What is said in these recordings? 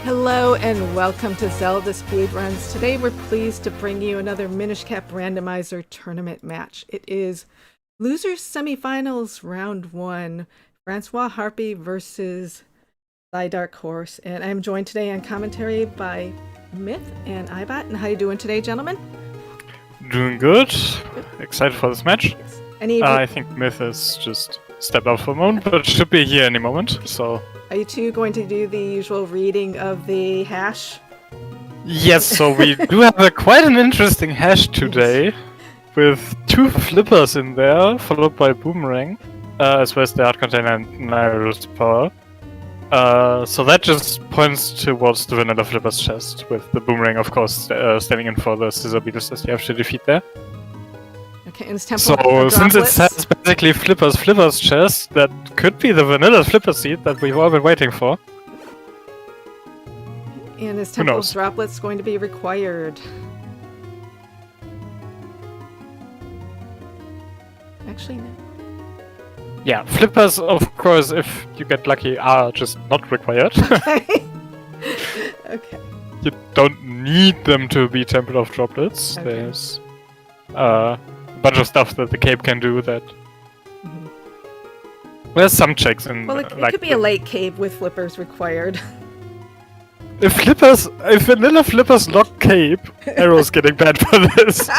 Hello and welcome to Zelda Speedruns. Today we're pleased to bring you another Minish Cap Randomizer tournament match. It is Losers Semifinals Round 1, FrancoiseHarpie versus ThyDarkHorse. And I'm joined today on commentary by Myth and Ibot. And how you doing today, gentlemen? Doing good. Excited for this match. Yes. I think Myth has just stepped out for a moment, but should be here any moment, so... Are you two going to do the usual reading of the hash? Yes, so we do have quite an interesting hash today, with 2 flippers in there, followed by Boomerang, as well as the art container and Nairo's power. So that just points towards the vanilla flippers chest, with the Boomerang, of course, standing in for the scissor beetles that you have to defeat there. Okay, and it's temple So, since it droplets. says basically flippers chest, that could be the vanilla flipper seed that we've all been waiting for. And is temple droplets going to be required? Actually, no. Yeah, flippers, of course, if you get lucky, are just not required. Okay. Okay. You don't need them to be Temple of Droplets. Okay. There's a bunch of stuff that the cape can do that... There's some checks in... Well, it could be a late cave with flippers required. If vanilla flippers lock cape, Arrow's getting bad for this.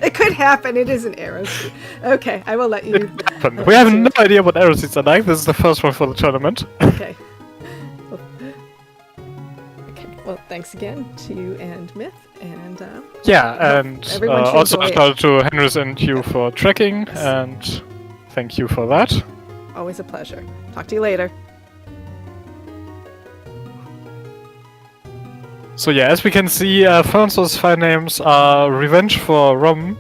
It could happen. It is an arrow. Okay, I will let you. We have no idea what arrow seeds are like. This is the first one for the tournament. Okay. Well, thanks again to you and Myth, and yeah, and also enjoy shout out to Henrys and you for tracking, and thank you for that. Always a pleasure. Talk to you later. So yeah, as we can see, Franco's file names are Revenge for Rom,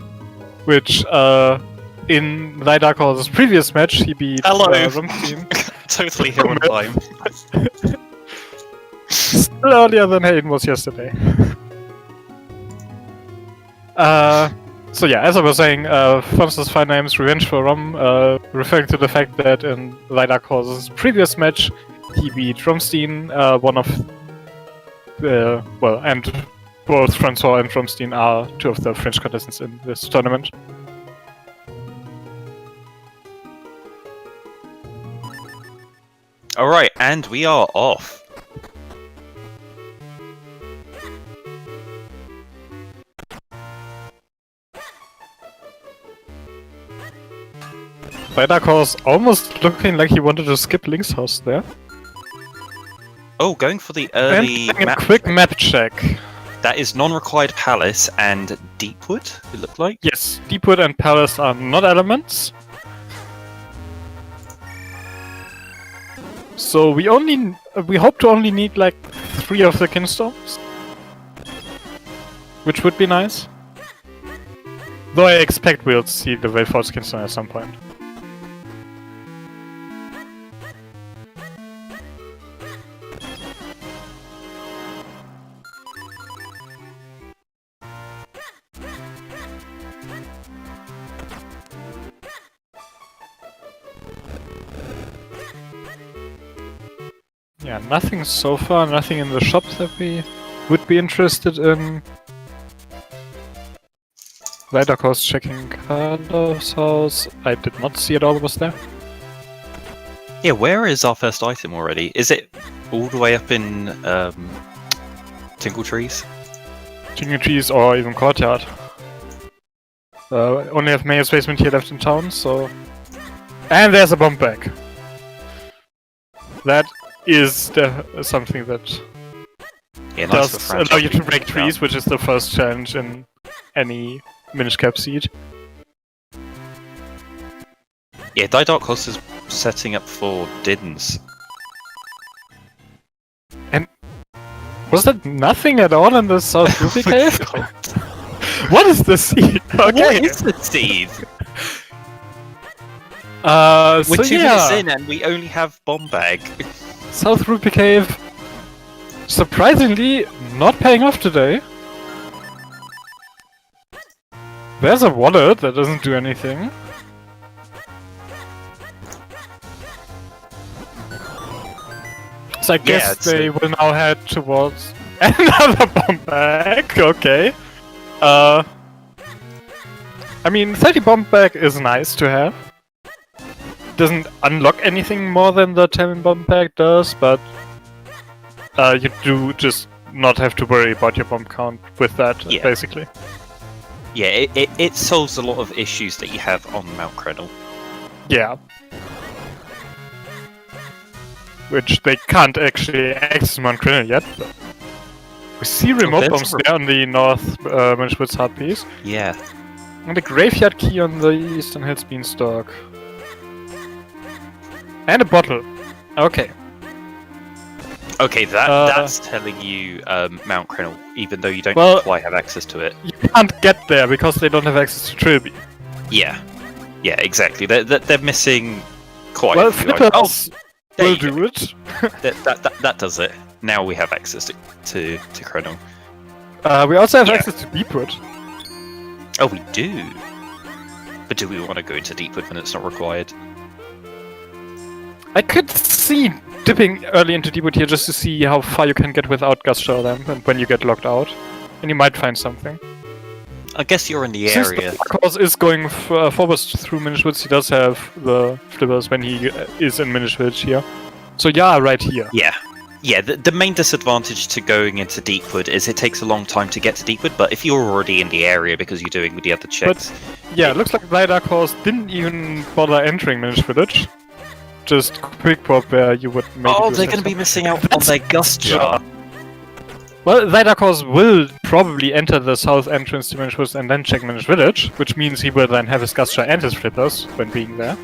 which in ThyDarkHorse's previous match he beat Rom's team. Totally here on time. Still earlier than Hayden was yesterday. So yeah, as I was saying, Franco's file names Revenge for Rom, referring to the fact that in ThyDarkHorse's previous match he beat Romstein, one of and both Francois and Romstein are 2 of the French contestants in this tournament. Alright, and we are off. ThyDarkHorse almost looking like he wanted to skip Link's house there. Oh, going for the early and map. a quick map check. That is non-required Palace and Deepwood, it looked like. Yes, Deepwood and Palace are not elements. So we hope to only need like 3 of the Kingstorms, which would be nice. Though I expect we'll see the Wayforce Kingstorm at some point. Yeah, nothing so far, nothing in the shop that we would be interested in. ThyDarkHorse checking Carlos' house. I did not see it all was there. Yeah, where is our first item already? Is it all the way up in Tinkle Trees? Tinkle Trees or even Courtyard. Only have Mayor's Basement here left in town, so... And there's a bomb bag. That is something that does allow you to break trees, which is the first challenge in any Minish Cap seed. Yeah, ThyDarkHorse is setting up for Diddens. And was that nothing at all in the South Ruby Cave? What is the seed? Okay. What is the seed? We're We're 2 minutes in and we only have Bomb Bag. South Ruby Cave, surprisingly, not paying off today. There's a wallet that doesn't do anything. I guess Yeah, they will now head towards another bomb bag. Okay. I mean, 30 bomb bag is nice to have. Doesn't unlock anything more than the 10 bomb bag does, but you do just not have to worry about your bomb count with that, Yeah. basically. Yeah, it solves a lot of issues that you have on Mount Crenel. Yeah. Which they can't actually access Mount Crenel yet, but we see remote there's bombs a there on the north Menschwitz hard piece. Yeah. And a graveyard key on the Eastern Hills Beanstalk. And a bottle. Okay. Okay, that's telling you Mount Crenel, even though you don't quite have access to it. You can't get there because they don't have access to Trilby. Yeah. Yeah, exactly. They're missing quite Well, a few Flippers items. There will you go. do it. That does it. Now we have access to Crenel. We also have access to Deepwood. Oh, we do. But do we want to go into Deepwood when it's not required? I could see dipping early into Deepwood here just to see how far you can get without Gust Shell Lamp and when you get locked out. And you might find something. I guess you're in the Since area. the course is going forward through Minish-Woods, he does have the flippers when he is in Minish-Village here. So yeah, right here. Yeah. Yeah, the main disadvantage to going into Deepwood is it takes a long time to get to Deepwood, but if you're already in the area because you're doing the other checks... Yeah, it looks like ThyDarkHorse didn't even bother entering Minish-Village. Just quick pop where you would maybe... Oh, they're going to be missing out on their Gust Jar. Well, ThyDarkHorse will probably enter the south entrance to Minish-Woods and then check Minish-Village, which means he will then have his Gust Jar and his flippers when being there.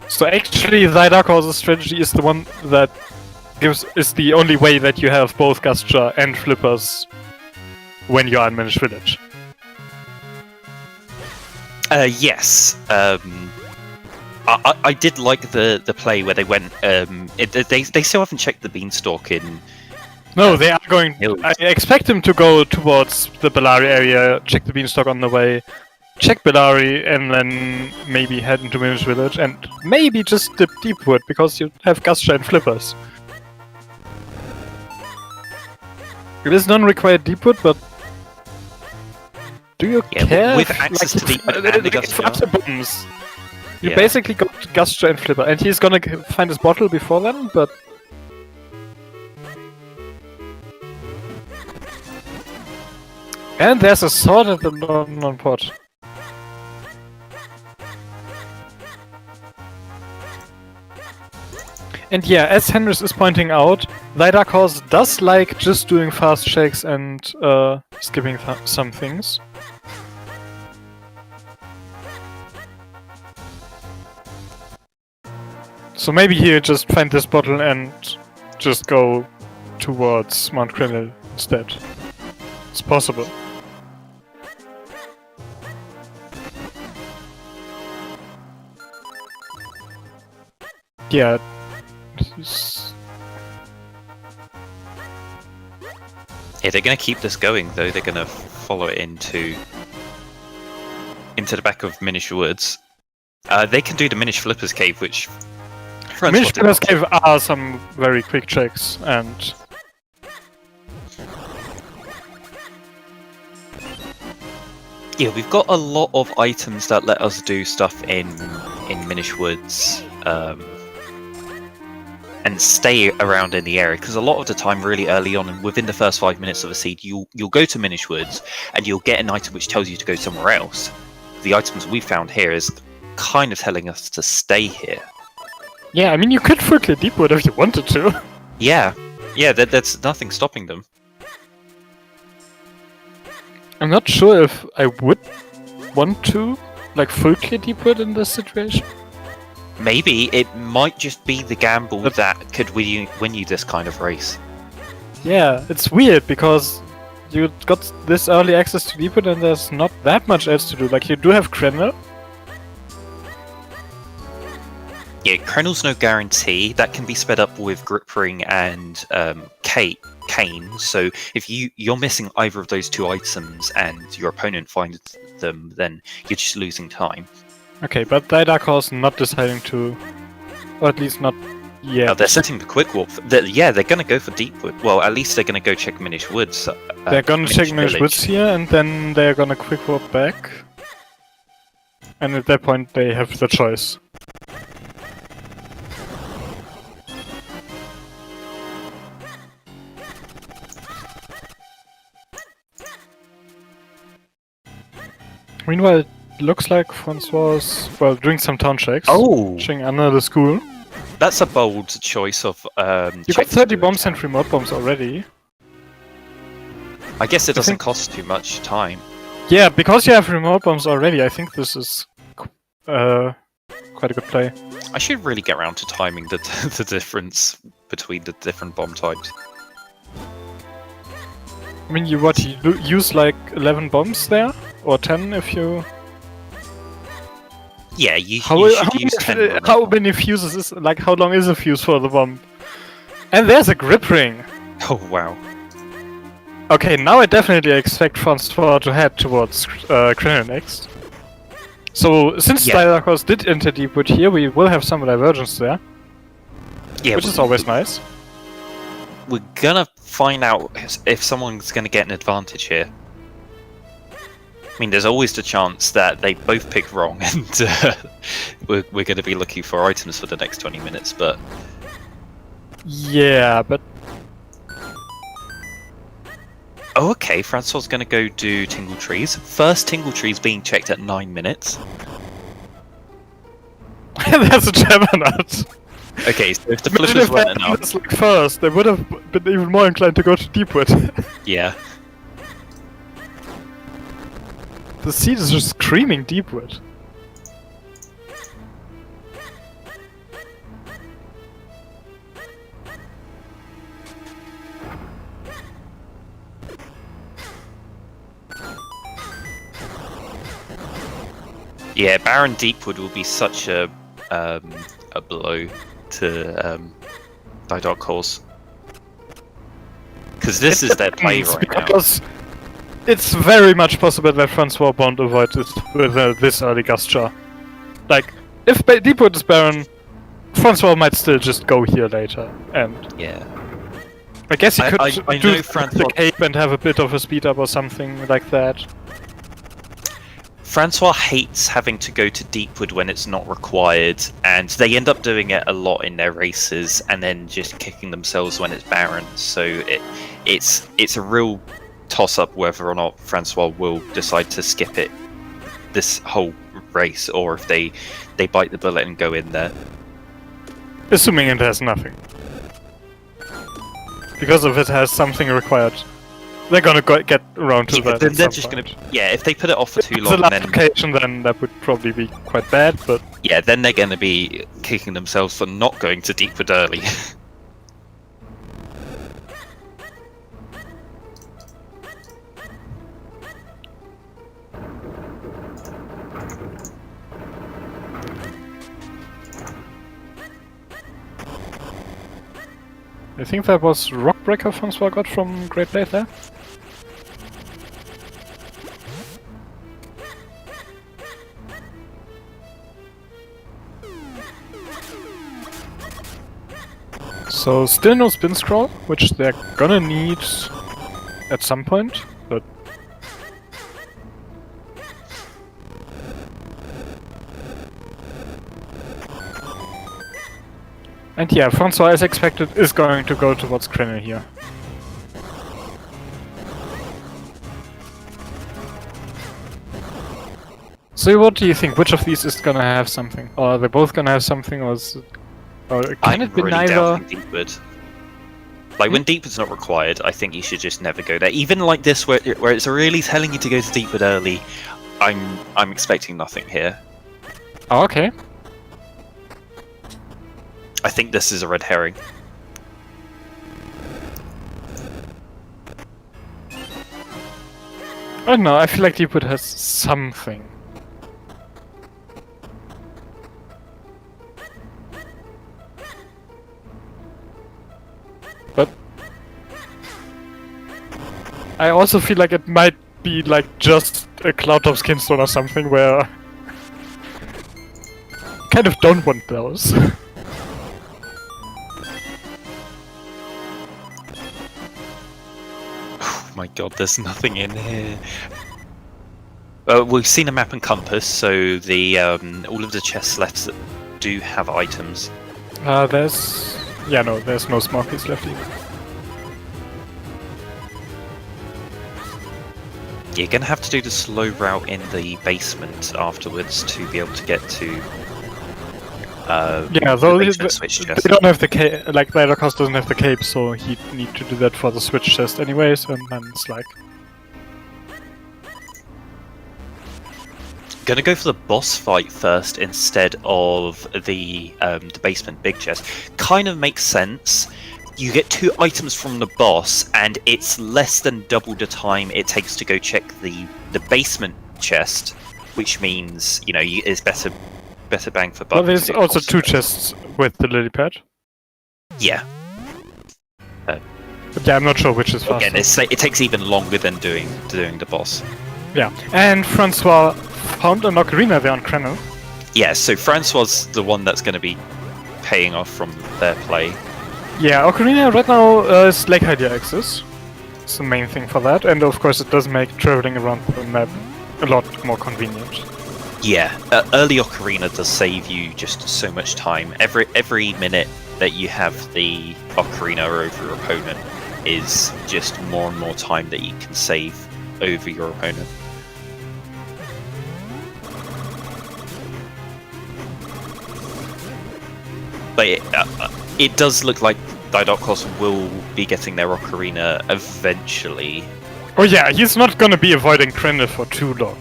So actually, ThyDarkHorse's strategy is the one that is the only way that you have both Gust Jar and flippers when you are in Minish-Village. Yes. I did like the play where they went. They still haven't checked the Beanstalk in. No, they are going. Hills. I expect him to go towards the Bellari area, check the Beanstalk on the way, check Bellari, and then maybe head into Minish Village, and maybe just dip Deepwood because you have Gust Jar and flippers. It is non-required Deepwood, but do you care? With access to Deepwood and the Gust Jar. Bombs. You basically got Gust Jar and flipper, and he's gonna find his bottle before then, but... And there's a sword at the non-pot. And yeah, as Henris is pointing out, ThyDarkHorse does like just doing fast checks and skipping some things. So maybe he'll just find this bottle and just go towards Mount Crenel instead. It's possible. Yeah. Yeah, they're going to keep this going, though. They're going to follow it into the back of Minish Woods. They can do the Minish Flippers Cave, which... Minish Flippers Cave are some very quick checks, and... Yeah, we've got a lot of items that let us do stuff in Minish Woods, and stay around in the area, because a lot of the time, really early on, and within the first 5 minutes of a seed, you'll go to Minish Woods, and you'll get an item which tells you to go somewhere else. The items we found here is kind of telling us to stay here. Yeah, I mean, you could full clear Deepwood if you wanted to. Yeah, that's nothing stopping them. I'm not sure if I would want to, like, full clear Deepwood in this situation. Maybe it might just be the gamble that could win you this kind of race. Yeah, it's weird because you got this early access to Deepwood and there's not that much else to do. Like, you do have Crenel. Yeah, Crenel's no guarantee. That can be sped up with Grip Ring and Cane. So if you're missing either of those two items and your opponent finds them, then you're just losing time. Okay, but ThyDarkHorse not deciding to, or at least not yet. Oh, they're setting the quick warp. They're going to go for Deepwood. Well, at least they're going to go check Minish Woods. They're gonna check Minish Woods here, and then they're gonna quick warp back. And at that point, they have the choice. Meanwhile, it looks like Francois is, well, doing some town checks. Oh! Checking under the school. That's a bold choice of. You got 30 bombs and remote bombs already. I guess it doesn't cost too much time. Yeah, because you have remote bombs already, I think this is quite a good play. I should really get around to timing the the difference between the different bomb types. I mean, you use like 11 bombs there? Or 10 if you... Yeah, you should use 10. How many fuses is... Like, how long is a fuse for the bomb? And there's a grip ring! Oh, wow. Okay, now I definitely expect Francois to head towards Krillin next. So, since ThyDarkHorse did enter Deepwood here, we will have some divergence there. Yeah, which is always nice. We're gonna find out if someone's gonna get an advantage here. I mean, there's always the chance that they both pick wrong, and we're gonna be looking for items for the next 20 minutes, but... Yeah, but... Oh, okay, Francois gonna go do Tingle Trees. First Tingle Trees being checked at 9 minutes. That's a Juggernaut! Okay, so if the flippers weren't enough... Like first, they would have been even more inclined to go to Deepwood. Yeah. The seed is just screaming Deepwood. Yeah, Baron Deepwood will be such a blow to ThyDarkHorse. Because this is their play right now. Because it's very much possible that Francois won't avoid this with this early Gusture. Like, if Deepwood is Baron, Francois might still just go here later, and... Yeah. I guess he could I do know the cape and have a bit of a speed up or something like that. Francois hates having to go to Deepwood when it's not required, and they end up doing it a lot in their races, and then just kicking themselves when it's Baron. So it's a real toss-up whether or not Francois will decide to skip it this whole race, or if they bite the bullet and go in there. Assuming it has nothing. Because if it has something required, they're gonna get around to that. Then they're just gonna. Yeah, if they put it off for too long, then location, then that would probably be quite bad. But yeah, then they're gonna be kicking themselves for not going to Deepwood early. I think that was Rockbreaker Francois got from Great Blade there. So still no spin scroll, which they're gonna need at some point, but and yeah, Francois, as expected, is going to go towards Krillin here. So what do you think? Which of these is gonna have something? Or are they both gonna have something, or can it be really neither? doubting Deepwood. Like, when Deepwood's not required, I think you should just never go there. Even like this, where it's really telling you to go to Deepwood early, I'm expecting nothing here. Oh, okay. I think this is a red herring. I don't know, I feel like Deepwood has something. But I also feel like it might be like just a Cloudtop Skinstone or something where kind of don't want those. Oh my god, there's nothing in here. We've seen a map and compass, so the all of the chests left do have items. There's no smokies left either. You're gonna have to do the slow route in the basement afterwards to be able to get to. Though the they basement switch chest. don't have the cape, like ThyDarkHorse doesn't have the cape, so he'd need to do that for the switch chest anyways, and then it's like... Gonna go for the boss fight first instead of the basement big chest. Kind of makes sense. You get 2 items from the boss, and it's less than double the time it takes to go check the basement chest, which means it's better bang for buck. Well, there's also 2 chests with the lily pad. Yeah. But yeah, I'm not sure which is faster. Again, it takes even longer than doing the boss. Yeah, and Francois found an ocarina there on Krenel. Yeah, so Francois is the one that's going to be paying off from their play. Yeah, ocarina right now is Lake Hydia access. It's the main thing for that, and of course it does make traveling around the map a lot more convenient. Yeah, early ocarina does save you just so much time. Every minute that you have the ocarina over your opponent is just more and more time that you can save over your opponent. But it does look like ThyDarkHorse will be getting their ocarina eventually. Oh yeah, he's not gonna be avoiding Krenel for too long.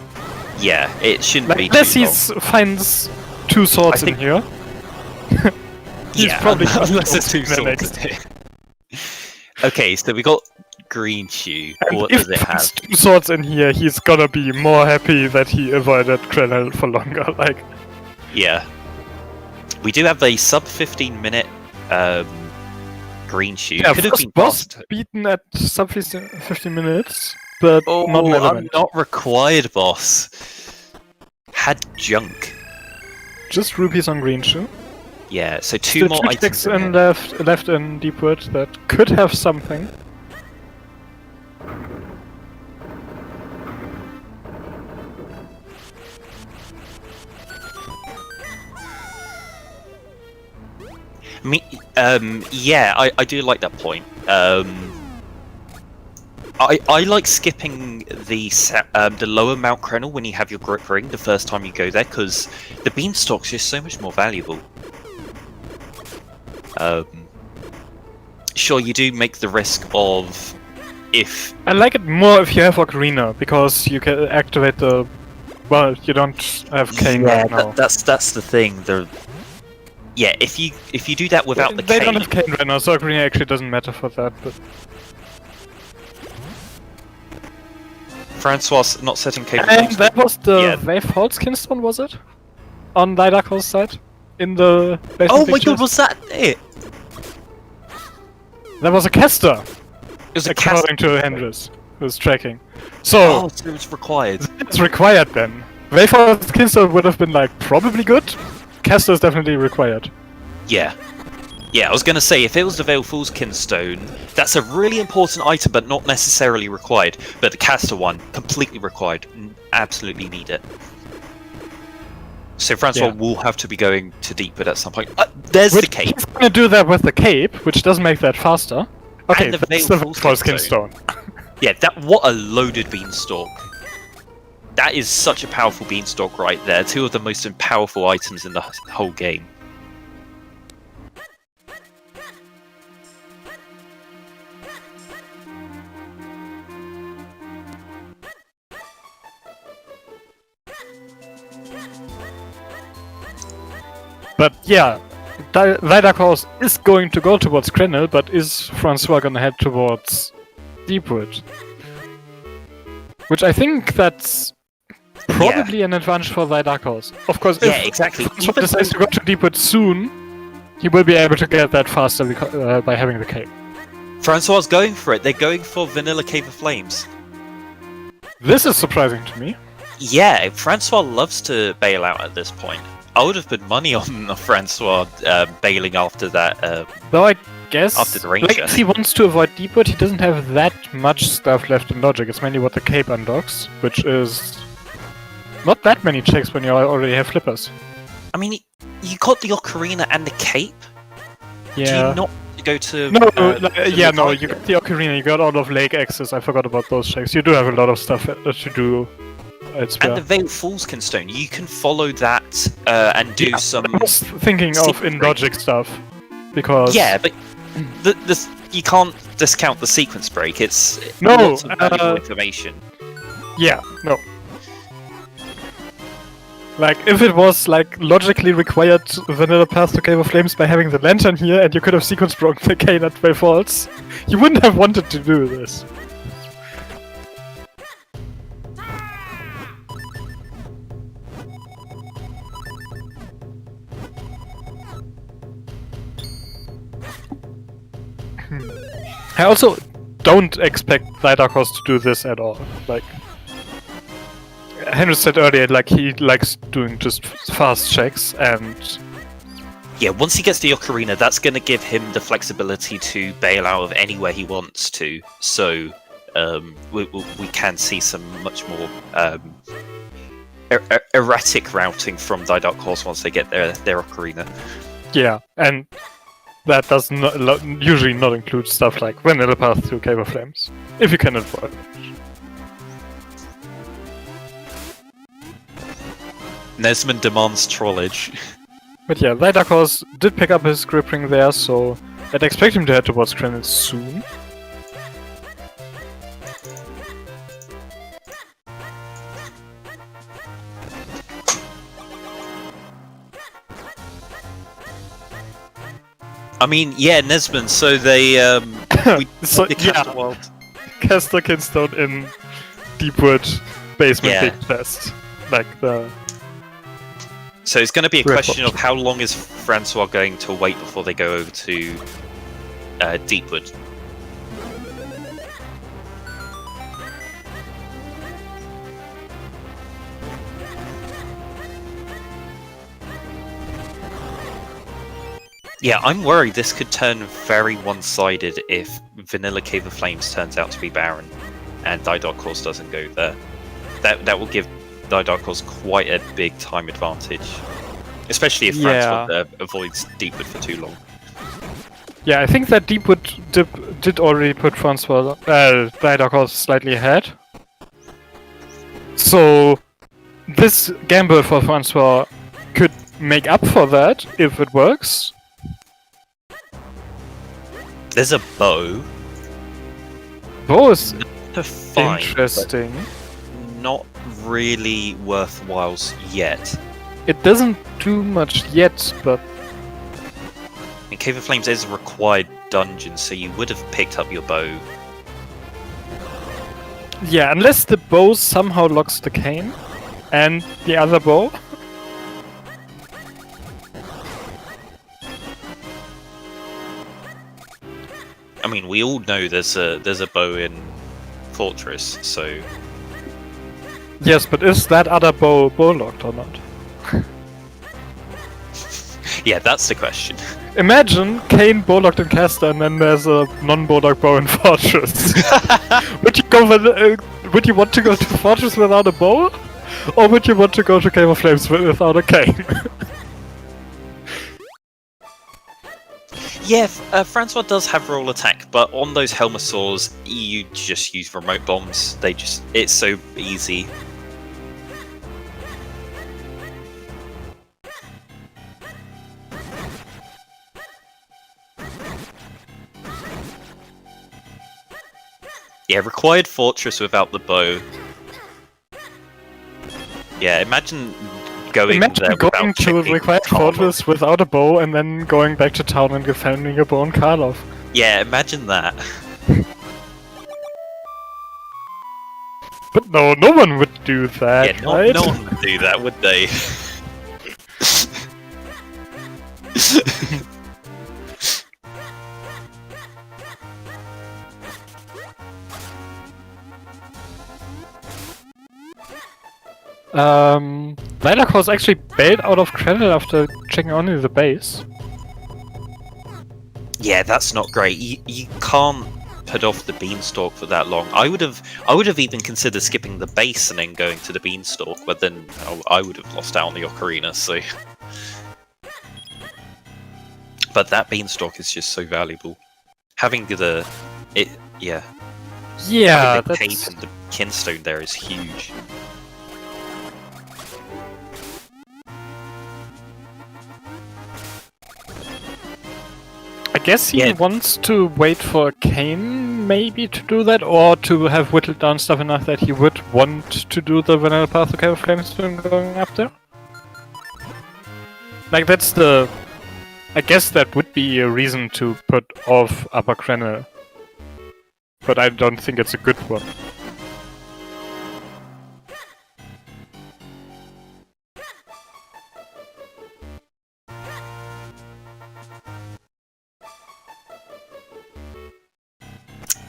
Yeah, it shouldn't be unless too he long. Finds 2 swords in here. He's probably unless there's 2 the swords. Okay, so we got Green Shoe. And What if does it there's have? 2 swords in here, he's gonna be more happy that he avoided Krenel for longer. Like, Yeah. We do have a sub 15 minute Green Shoe. yeah, Could have first been boss passed. beaten at sub 15 minutes, but Oh, not never I'm minute. not required, boss. Had junk. Just rupees on green shoe. Yeah, so 2 Still more 2 items. checks in in there. left in Deepwood that could have something. Yeah, I do like that point. I like skipping the lower Mount Krenel when you have your grip ring the first time you go there, because the beanstalk's just so much more valuable. Sure, you do make the risk of if I like it more if you have Ocarina, because you can activate the... Well, you don't have Cane right now. that's the thing. Yeah, if you do that without the They cane, don't have Cane right now, so Ocarina actually doesn't matter for that, but... Francois not setting cable. And that was the Yeah. Wave Holtz Kinstone, was it? On ThyDarkHorse side? In the basement Oh my pictures? god, was that it? That was a caster! It was a cast. According to Hendris, who's tracking. So, Oh, so it's required. it's required then. Wave Holtz Kinstone would have been like, probably good. Caster is definitely required. Yeah. Yeah, I was going to say, if it was the Veil Fool's Kinstone, that's a really important item, but not necessarily required. But the caster one, completely required. Absolutely need it. So Francois Yeah. will have to be going to Deepwood at some point. There's the cape. He's gonna do that with the cape, which does make that faster. Okay, And the that's Veil the Fool's False Kinstone. Kinstone. Yeah, what a loaded beanstalk. That is such a powerful beanstalk right there. 2 of the most powerful items in the whole game. But yeah, ThyDarkHorse is going to go towards Krenel, but is Francois gonna head towards Deepwood? Which I think that's probably an advantage for ThyDarkHorse. Of course, Yeah, if exactly. Francois decides to go to Deepwood soon, he will be able to get that faster by having the cape. Francois is going for it. They're going for Vanilla Cave of Flames. This is surprising to me. Yeah, Francois loves to bail out at this point. I would have put money on Francois bailing after that. Though I guess, After the ranger. like, if he wants to avoid Deepwood, he doesn't have that much stuff left in logic. It's mainly what the cape unlocks, which is not that many checks when you already have flippers. I mean, you got the ocarina and the cape. Yeah. Do you not go to? No, to no, you got the ocarina, you got all of Lake Access. I forgot about those checks. You do have a lot of stuff to do. It's And the Veil Falls Stone, you can follow that and do some. I was thinking of in logic stuff, because Yeah, but you can't discount the sequence break. It's No, lots of valuable information. yeah, no. Like, if it was, like, logically required vanilla path to Cave of Flames by having the lantern here, and you could have sequence broken the cane at Veil Falls, you wouldn't have wanted to do this. I also don't expect ThyDarkHorse to do this at all. Like, Henry said earlier, like, he likes doing just fast checks, and Yeah, once he gets the ocarina, that's going to give him the flexibility to bail out of anywhere he wants to. So we can see some much more erratic routing from ThyDarkHorse once they get their ocarina. yeah, and that does not usually not include stuff like vanilla path to Cave of Flames, if you can avoid it. Nesmond demands trollage. But yeah, ThyDarkHorse did pick up his grip ring there, so I'd expect him to head towards Granite soon. I mean, yeah, Nesmond. So they So, the yeah, Castle World. Castor Kinstone in Deepwood basement Yeah. big chest. Like the... So it's going to be a Great question of option. how long is Francois going to wait before they go over to Deepwood. Yeah, I'm worried this could turn very one-sided if Vanilla Cave of Flames turns out to be barren and ThyDarkHorse doesn't go there. That will give ThyDarkHorse quite a big time advantage, especially if Yeah. Francois avoids Deepwood for too long. Yeah, I think that Deepwood did already put Francois, ThyDarkHorse slightly ahead. So this gamble for Francois could make up for that if it works. There's a bow Both to find, interesting. but not really worthwhile yet. It doesn't do much yet, but And Cave of Flames is a required dungeon, so you would have picked up your bow. yeah, unless the bow somehow locks the cane and the other bow. I mean, we all know there's a bow in Fortress, so Yes, but is that other bow locked or not? yeah, that's the question. Imagine Kane bowlocked in Caster, and then there's a non-bowlock bow in Fortress. Would you go for would you want to go to Fortress without a bow, or would you want to go to Cave of Flames without a cane? Yeah, Francois does have roll attack, but on those Helmosaurs, you just use remote bombs. It's so easy. Yeah, required Fortress without the bow. Yeah, imagine going Imagine there going without to checking required Karlov. Fortress without a bow, and then going back to town and defending your bow on Karlov. Yeah, imagine that. But no one would do that, Yeah, right? no one would do that, would they? ThyDarkHorse actually bailed out of credit after checking only the base. Yeah, that's not great. You can't put off the beanstalk for that long. I would have even considered skipping the base and then going to the beanstalk, but then I would have lost out on the ocarina. So, but that beanstalk is just so valuable. Having the Yeah, having the that's... cape and the kinstone there is huge. I guess he wants to wait for Kane, maybe, to do that, or to have whittled down stuff enough that he would want to do the vanilla path to Cave of Flames when going up there. Like, that's the... I guess that would be a reason to put off Upper Crenel. But I don't think it's a good one.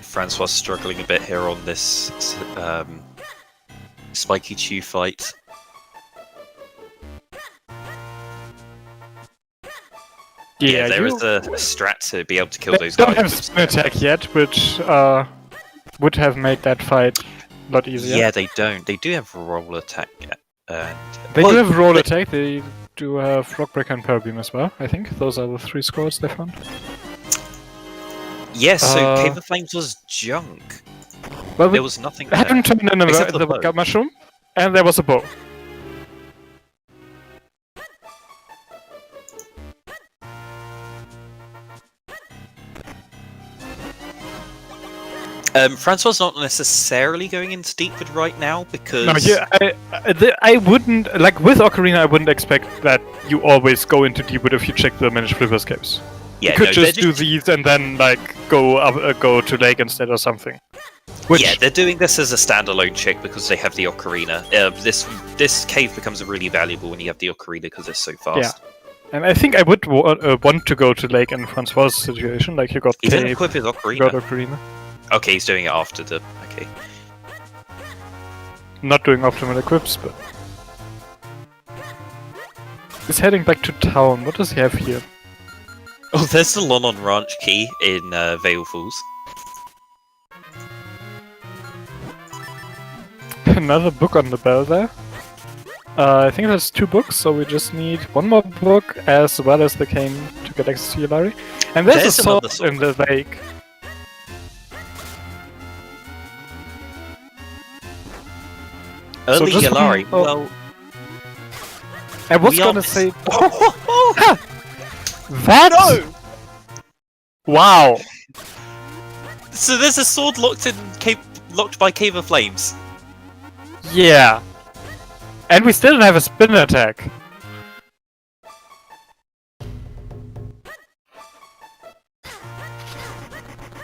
Francois struggling a bit here on this Spiky Chew fight. Yeah, there is a strat to be able to kill those guys. They don't have spin attack yet, which would have made that fight a lot easier. Yeah, they don't. They do have roll attack. And they do have roll attack, they do have Rockbreaker and Power Beam as well, I think. Those are the 3 scores they found. Yes, so Cave of Flames was junk. Well, there was nothing there. Hadn't turned in the gut mushroom, and there was a bow. Francois is not necessarily going into Deepwood right now because... No, yeah, I wouldn't... Like, with Ocarina, I wouldn't expect that you always go into Deepwood if you check the Managed Flipper escapes. Yeah, you could just do these and then, like, go to Lake instead or something. Which... Yeah, they're doing this as a standalone check because they have the Ocarina. This cave becomes really valuable when you have the Ocarina because it's so fast. Yeah. And I think I would want to go to Lake in Francois' situation, like you got He didn't equip his Ocarina. You got Ocarina. Okay, he's doing it after the... Okay. Not doing optimal equips, but... He's heading back to town. What does he have here? Oh, there's the Lon-On Ranch key in Vale Falls. Another book on the bell there. I think there's 2 books, so we just need 1 more book as well as the cane to get access to Yulari. And there's a sword in the lake. Early Yulari, well... I was gonna say... That? No! Wow! So there's a sword locked by Cave of Flames. Yeah. And we still don't have a spin attack.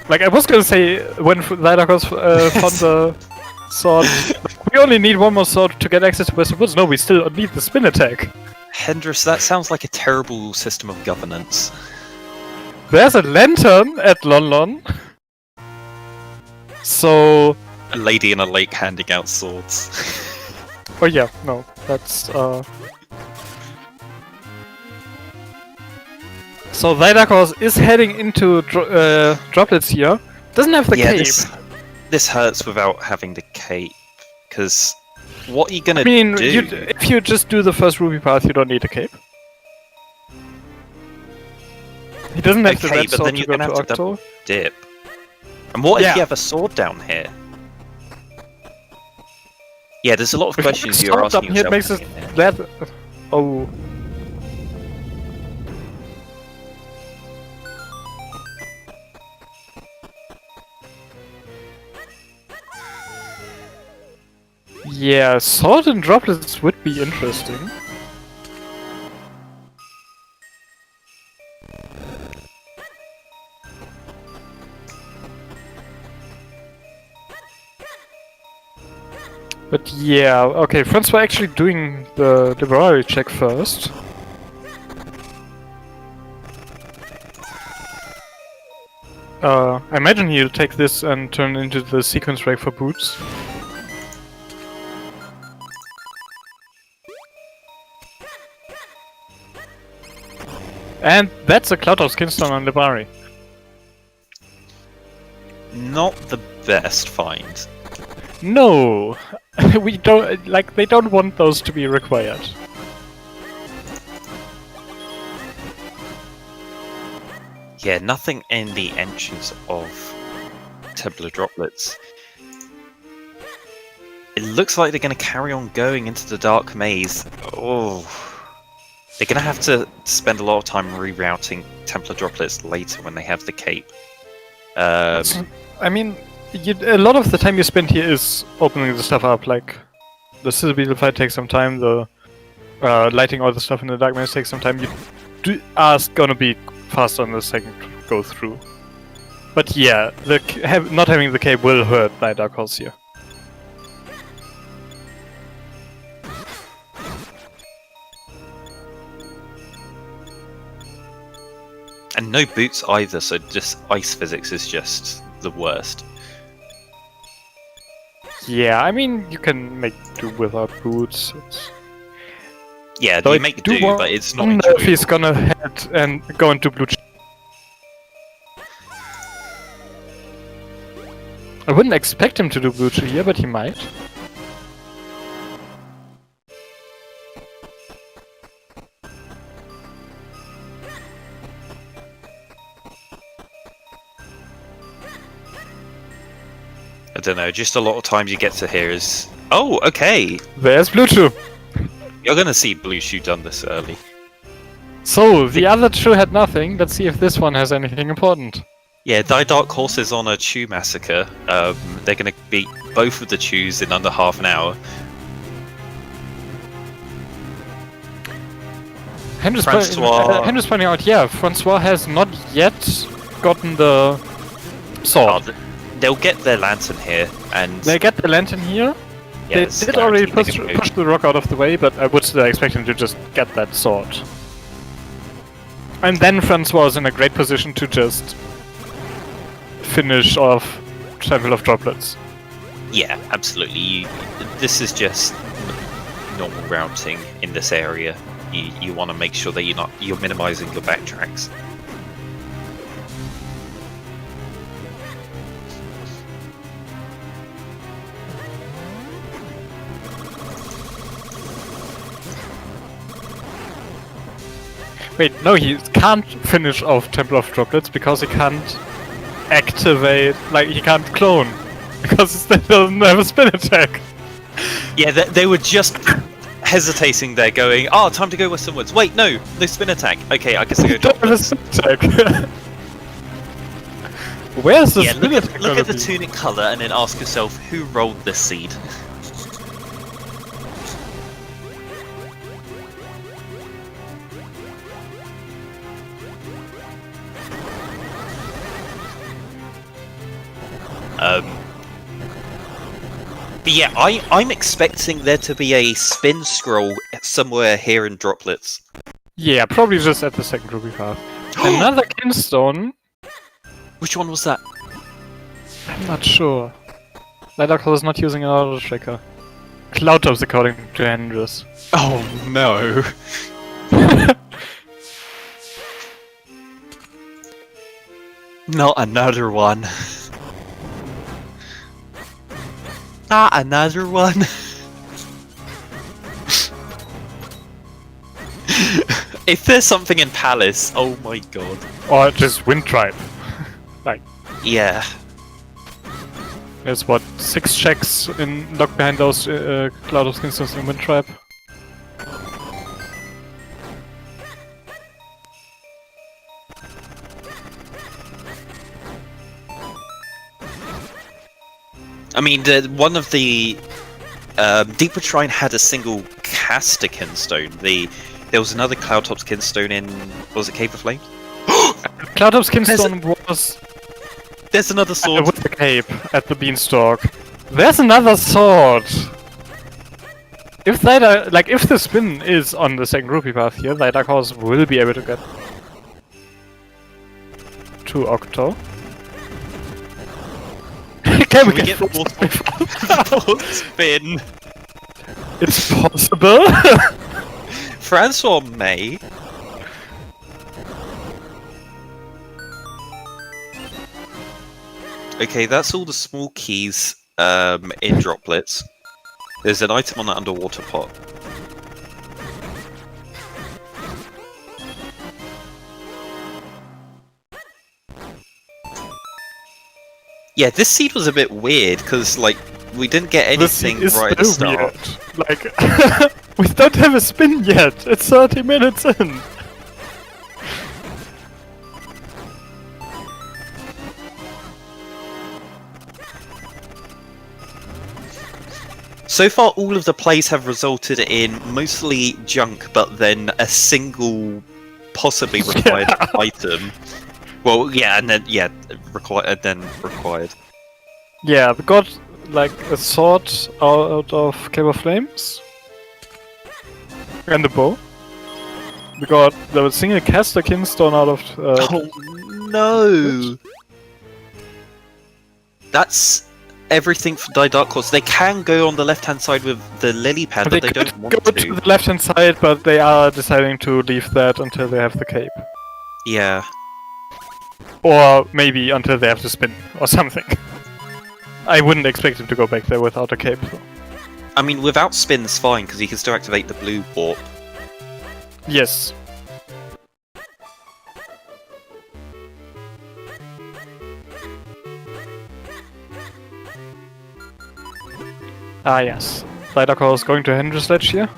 Like, I was gonna say, when ThyDarkHorse found the sword, we only need 1 more sword to get access to Western Woods. No, we still need the spin attack. Hendris, that sounds like a terrible system of governance. There's a lantern at Lon. So... A lady in a lake handing out swords. Oh yeah, no, that's So ThyDarkHorse is heading into droplets here. Doesn't have the cape. This hurts without having the cape, because what are you gonna do? I mean, if you just do the first ruby path, you don't need a cape. He doesn't have the red but sword then to you're go gonna to have to Octo. dip. And what if you have a sword down here? Yeah, there's a lot of questions you're asking yourself. It makes that... Oh... Yeah, sword and droplets would be interesting. But yeah, okay, Francois actually doing the library check first. I imagine he'll take this and turn into the sequence break for boots. And that's a Cloud of Skinstone on Libari. Not the best find. No! We don't, like, they don't want those to be required. Yeah, nothing in the entrance of Templar Droplets. It looks like they're going to carry on going into the Dark Maze. Oh, they're going to have to spend a lot of time rerouting Templar Droplets later when they have the cape. I mean, a lot of the time you spend here is opening the stuff up, like the Scissor Beetle fight takes some time, the lighting all the stuff in the Dark Maze takes some time. You are gonna be faster on the second go through. But yeah, not having the cape will hurt ThyDarkHorse here. And no boots either, so just ice physics is just the worst. Yeah, I mean, you can make do without boots. Yeah, Though you make do, but it's not enjoyable. If he's gonna head and go into blue. I wouldn't expect him to do blue here, but he might. I don't know, just a lot of times you get to hear is, oh, okay, There's Blue Chew. you're gonna see Blue Shoe done this early. So, the other Chew had nothing. Let's see if this one has anything important. Yeah, ThyDarkHorse is on a Chew massacre. They're gonna beat both of the Chews in under half an hour. Henry's Francois- pointing out, yeah, Francois has not yet gotten the sword. Oh, they'll get their lantern here, and They get the lantern here. yeah, They it's did already guaranteed they're gonna push the rock out of the way, but I would still expect him to just get that sword. And then Francois is in a great position to just finish off Temple of Droplets. Yeah, absolutely. This is just normal routing in this area. You want to make sure that you're minimizing your backtracks. Wait, no, he can't finish off Temple of Droplets because he can't activate, like, he can't clone. Because it doesn't have a spin attack. Yeah, they were just hesitating there, going, "Oh, time to go westernwards." Wait, no spin attack. Okay, I guess I go Don't have a Droplets. spin attack. Where's the Yeah, spin look attack at gonna the be? tunic color, and then ask yourself, who rolled this seed? But yeah, I'm expecting there to be a spin scroll somewhere here in Droplets. Yeah, probably just at the second ruby path. Another Kinstone? Which one was that? I'm not sure. ThyDarkHorse is not using an auto tracker. Cloud tops according to Andrews. Oh no. Not another one. Not another one. If there's something in Palace, oh my god. Or just Wind Tribe. Like, Yeah. there's what, 6 checks in locked behind those Cloud of Kinstones in Wind Tribe? I mean, one of the Deeper Shrine had a single caster kinstone. There was another Cloudtop's kinstone in, was it Cave of Flames? Cloud of Kinstone was There's another sword. with the cape at the beanstalk. There's another sword! If if the spin is on the second rupee path here, ThyDarkHorse will be able to get to Octo. Can we get more spin? It's possible. Francois may. Okay, that's all the small keys in droplets. There's an item on that underwater pot. Yeah, this seed was a bit weird because, like, we didn't get anything right at the start. Weird. Like, we don't have a spin yet. It's 30 minutes in. So far, all of the plays have resulted in mostly junk, but then a single, possibly required item. Well, yeah, and then required. Yeah, we got like a sword out of Cave of Flames and a bow. We got the single caster Kingstone out of. Oh no! That's everything for ThyDarkHorse. They can go on the left-hand side with the lily pad, but they don't want to. Go to the left-hand side, but they are deciding to leave that until they have the cape. Yeah. Or maybe until they have to spin, or something. I wouldn't expect him to go back there without a cape, though. I mean, without spin's fine, because he can still activate the blue warp. Yes. Ah, yes. ThyDarkHorse going to Hendrix Ledge here.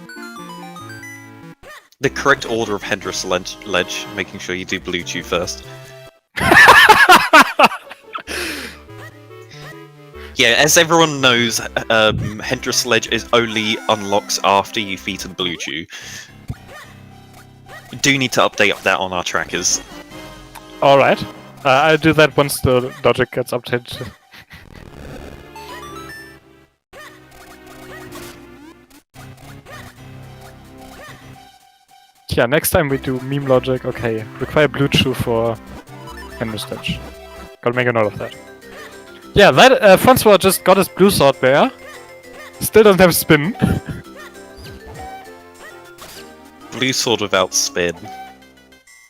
The correct order of Hendrix Ledge, making sure you do Blue Chew first. Yeah, as everyone knows, Hendrix Ledge is only unlocks after you've beaten Blue Chew. Do need to update that on our trackers. Alright. I'll do that once the logic gets updated. Yeah, next time we do meme logic, okay. Require Blue Chew for Hendrix Ledge. Gotta make a note of that. Yeah, that Francois just got his blue sword there. Still doesn't have spin. Blue sword without spin.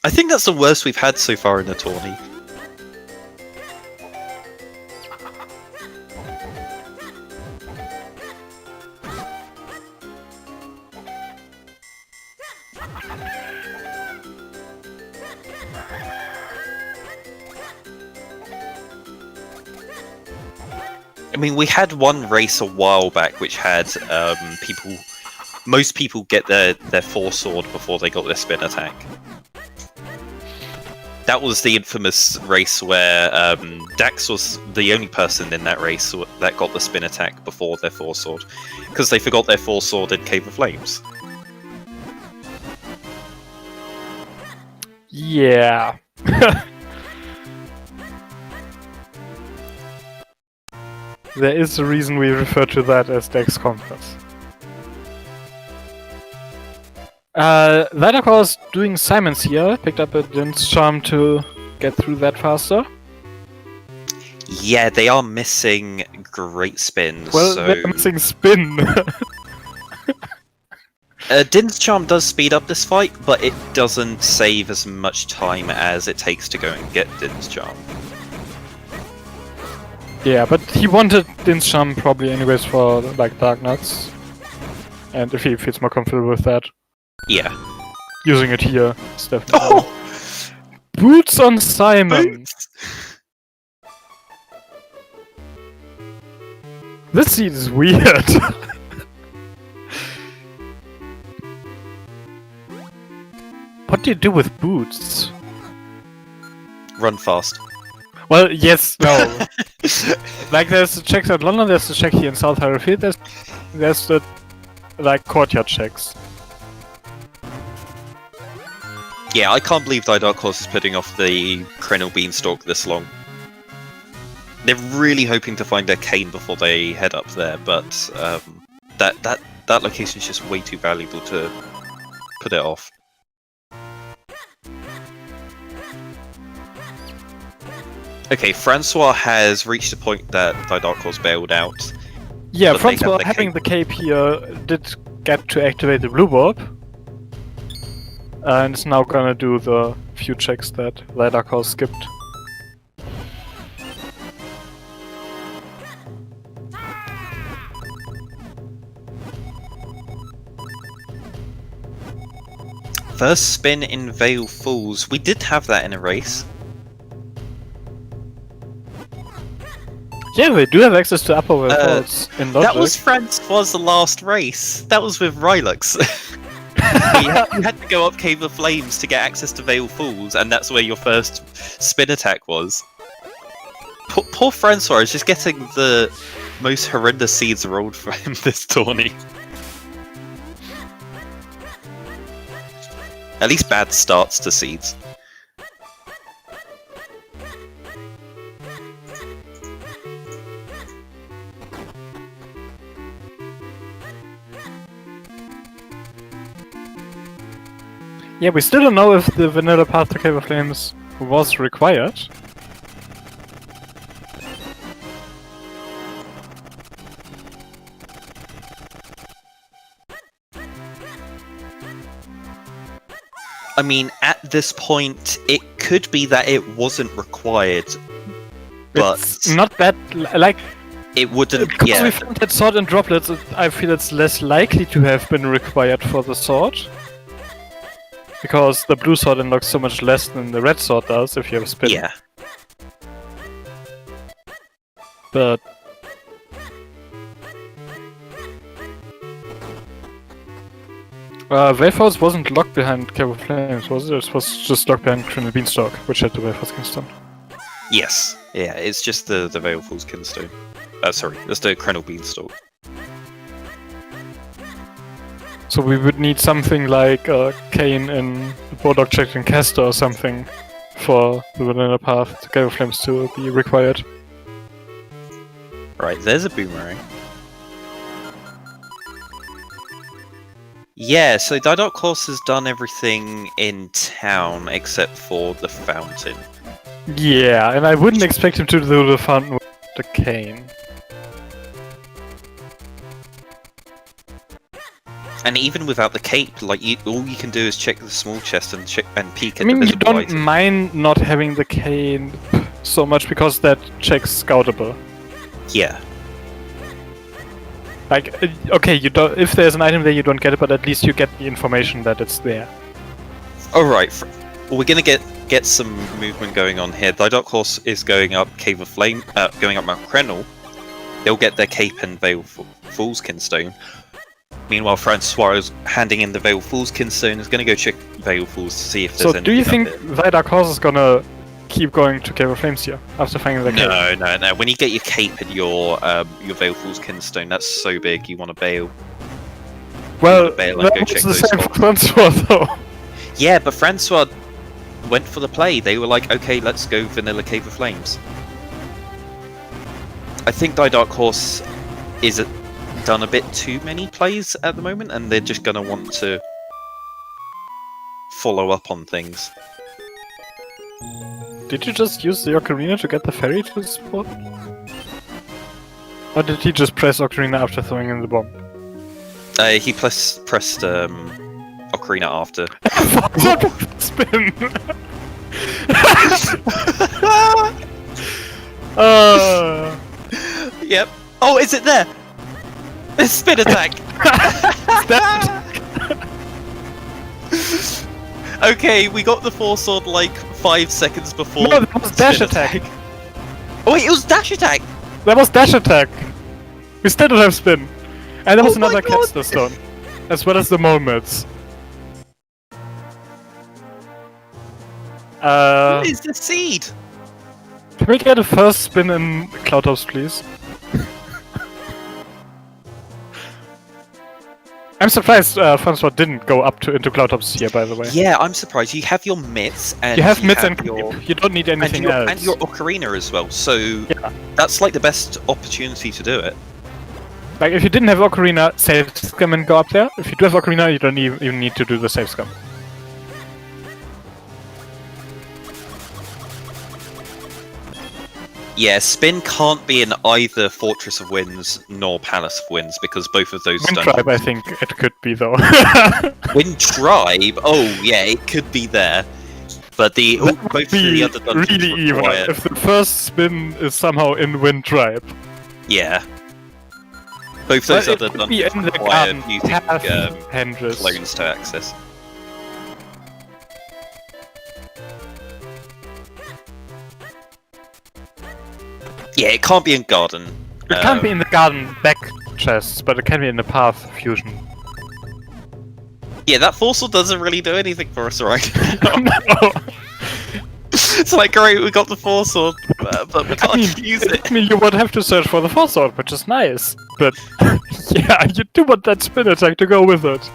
I think that's the worst we've had so far in the tourney. I mean, we had one race a while back which had most people get their 4-sword before they got their spin attack. That was the infamous race where Dax was the only person in that race that got the spin attack before their 4-sword, because they forgot their 4-sword in Cave of Flames. Yeah. There is a reason we refer to that as Dex Compass. ThyDarkHorse doing Simons here, picked up a Din's Charm to get through that faster. Yeah, they are missing great spins. Well, so... they're missing spin. Din's Charm does speed up this fight, but it doesn't save as much time as it takes to go and get Din's Charm. Yeah, but he wanted Din's Charm probably anyways for like Dark Nuts. And if he feels more comfortable with that. Yeah. Using it here is definitely... Oh! Boots on Simon! Boots. This scene is weird. What do you do with boots? Run fast. Well, yes, no. Like, there's the checks at London, there's the check here in South Harrowfield, there's the, like, courtyard checks. Yeah, I can't believe ThyDarkHorse is putting off the Krenel Beanstalk this long. They're really hoping to find their cane before they head up there, but that location is just way too valuable to put it off. Okay, Francois has reached a point that ThyDarkHorse bailed out. Yeah, Francois having the cape here did get to activate the blue warp. And is now gonna do the few checks that ThyDarkHorse skipped. First spin in Vale Falls. We did have that in a race. Yeah, we do have access to upper worlds in Logic. That was Francois' last race. That was with Rylux. You had to go up Cave of Flames to get access to Vale Falls, and that's where your first spin attack was. Poor Francois is just getting the most horrendous seeds rolled for him this tourney. At least bad starts to seeds. Yeah, we still don't know if the vanilla path to Cave of Flames was required. I mean, at this point, it could be that it wasn't required, but It's not that, like... it wouldn't. Because Yeah, we found that sword and droplets, I feel it's less likely to have been required for the sword. Because the blue sword unlocks so much less than the red sword does if you have a spin. yeah. But... Wayforce wasn't locked behind Cave of Flames, was it? It was just locked behind Criminal Beanstalk, which had the Wayforce Kingstone. Yes, yeah. It's just the Vale Falls Kinstone. Sorry, that's the Krenel Beanstalk. So we would need something like Kane in Bulldog Checked and Castor or something for the vanilla path to Cave of Flames to be required. Right, there's a boomerang. Yeah, so ThyDarkHorse has done everything in town except for the fountain. Yeah, and I wouldn't expect him to do the fountain with the cane. And even without the cape, like all you can do is check the small chest and peek at I mean, the you visible don't item. mind not having the cane so much because that checks scoutable. Yeah, Like, okay, you don't. If there's an item there, you don't get it, but at least you get the information that it's there. alright. Well, we're gonna get some movement going on here. ThyDarkHorse is going up Cave of Flame, going up Mount Krenel. They'll get their cape and Vale Falls Kinstone. Meanwhile, Francois is handing in the Vale Falls Kinstone, is going to go check Vale Falls to see if there's So, anything do you up think there. ThyDarkHorse is gonna keep going to Cave of Flames here after finding the cape? No. When you get your cape and your Vale Falls Kinstone, that's so big, you want to bail. Well, bail and that go was check the those same for spots. Francois, though. Yeah, but Francois went for the play. They were like, okay, let's go Vanilla Cave of Flames. I think ThyDarkHorse is done a bit too many plays at the moment, and they're just going to want to follow up on things. Did you just use the Ocarina to get the ferry to the spot? Or did he just press Ocarina after throwing in the bomb? He pressed Ocarina after. Spin! Yep. Oh, is it there? Spin attack! Okay, we got the Force Sword like 5 seconds before. No, that was dash spin attack! Oh wait, it was dash attack! That was dash attack! We still don't have spin! And there was Oh my another God. Caster Stone. As well as the moments. What is the seed? Can we get a first spin in Cloudhouse, please? I'm surprised Francois didn't go up into Cloudhouse here, by the way. Yeah, I'm surprised. You have your mitts and You have mitts and your cape. You don't need anything else. and your ocarina as well. So Yeah. that's like the best opportunity to do it. Like, if you didn't have Ocarina, save scum and go up there. If you do have Ocarina, you don't even need to do the save scum. Yeah, spin can't be in either Fortress of Winds nor Palace of Winds because both of those Wind dungeons. Tribe, I think it could be, though. Wind Tribe. Oh yeah, it could be there. But the That would both of be the other dungeons really evil require. if the first spin is somehow in Wind Tribe. Yeah. Both those But it other could be dungeons in the require garden using path, Hendris. clones to access. Yeah, it can't be in garden. It can't be in the garden back chests, but it can be in the path fusion. Yeah, that fossil doesn't really do anything for us right now. No. It's like, great, we got the force sword, but we can't use it. I mean, you would have to search for the force sword, which is nice. But yeah, you do want that spin attack to go with it.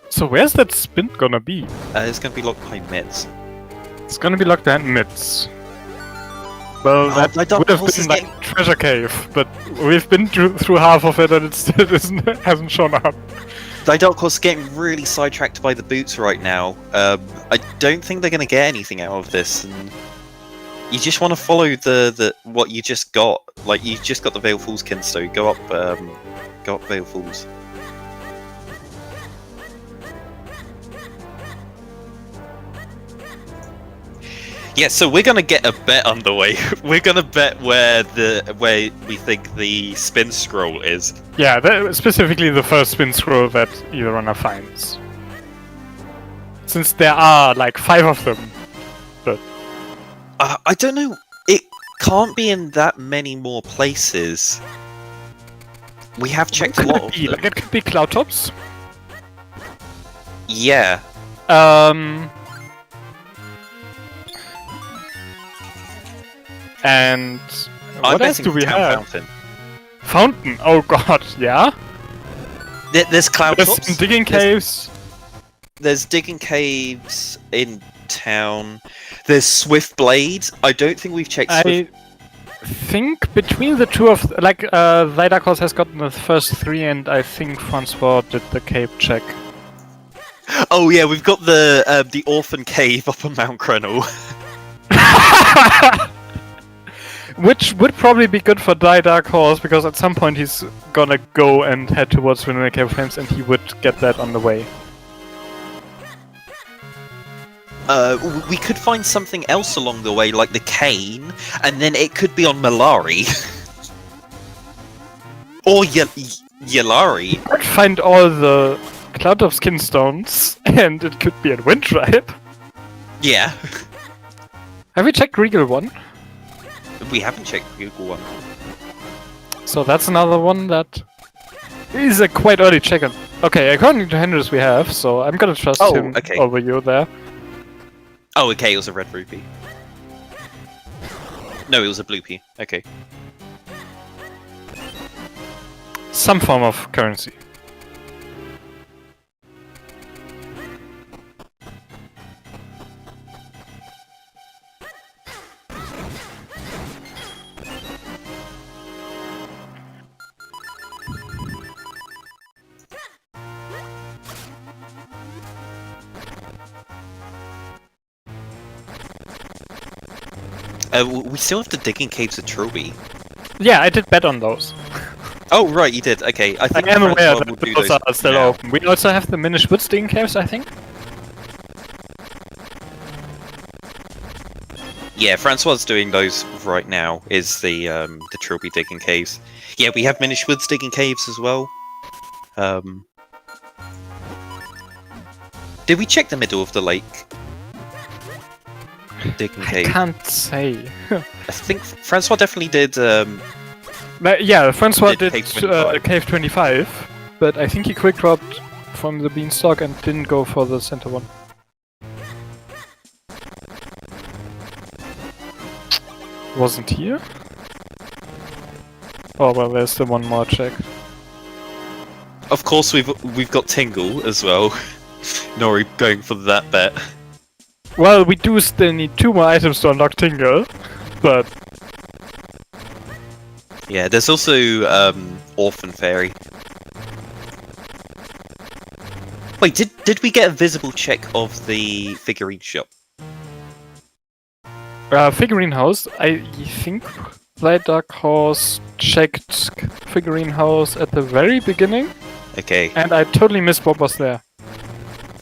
So where's that spin gonna be? It's gonna be locked behind mitts. It's gonna be locked behind mitts. Well, I that don't would have know what's been like treasure cave, but we've been through half of it and it still hasn't shown up. ThyDarkHorse is getting really sidetracked by the boots right now. I don't think they're gonna get anything out of this, and you just want to follow the what you just got. Like, you just got the Veil Falls Kinstone. Go up Veil Falls. Yeah, so we're gonna get a bet underway. We're gonna bet where we think the spin scroll is. Yeah, specifically the first spin scroll that either runner finds. Since there are like 5 of them. But I don't know. It can't be in that many more places. We have checked a lot of them. like, it could be cloud tops. Yeah. And I'm what else betting do we Town have? Fountain. Fountain. Oh god, yeah. There's cloud There's tops. some digging caves. There's digging caves in town. There's Swift Blade. I don't think we've checked Swift. I think between the two of like ThyDarkHorse has gotten the first 3, and I think Francois did the cave check. Oh yeah, we've got the Orphan Cave up on Mount Crenel. Which would probably be good for ThyDarkHorse, because at some point he's gonna go and head towards Winter Cave Flames, and he would get that on the way. We could find something else along the way, like the cane, and then it could be on Malari. Or Yalari. I'd find all the Cloud of Skin Stones, and it could be in Windripe. Yeah. Have we checked Regal 1? We haven't checked Google one. So that's another one that is a quite early check. Okay, according to Hendrix we have, so I'm gonna trust him over you there. Oh, okay, it was a red rupee. No, it was a blue pea. Okay. Some form of currency. We still have to dig in caves at Trilby. Yeah, I did bet on those. Oh, right, you did. Okay, I think I am aware Francois that will do those are still now. open. We also have the Minish Woods digging caves, I think. Yeah, Francois doing those right now. Is the Trilby digging caves? Yeah, we have Minish Woods digging caves as well. Did we check the middle of the lake? Digging I cave. can't say. I think Francois definitely did. But yeah, Francois Did did Cave 25. Cave 25, but I think he quick dropped from the Beanstalk and didn't go for the center one. Wasn't here? Oh well, there's the one more check. Of course, we've got Tingle as well. Nori going for that bet. Well, we do still need 2 more items to unlock Tingle, but Yeah, there's also Orphan Fairy. Wait, did we get a visible check of the figurine shop? Figurine house. I think ThyDarkHorse checked figurine house at the very beginning, Okay. and I totally missed what was there.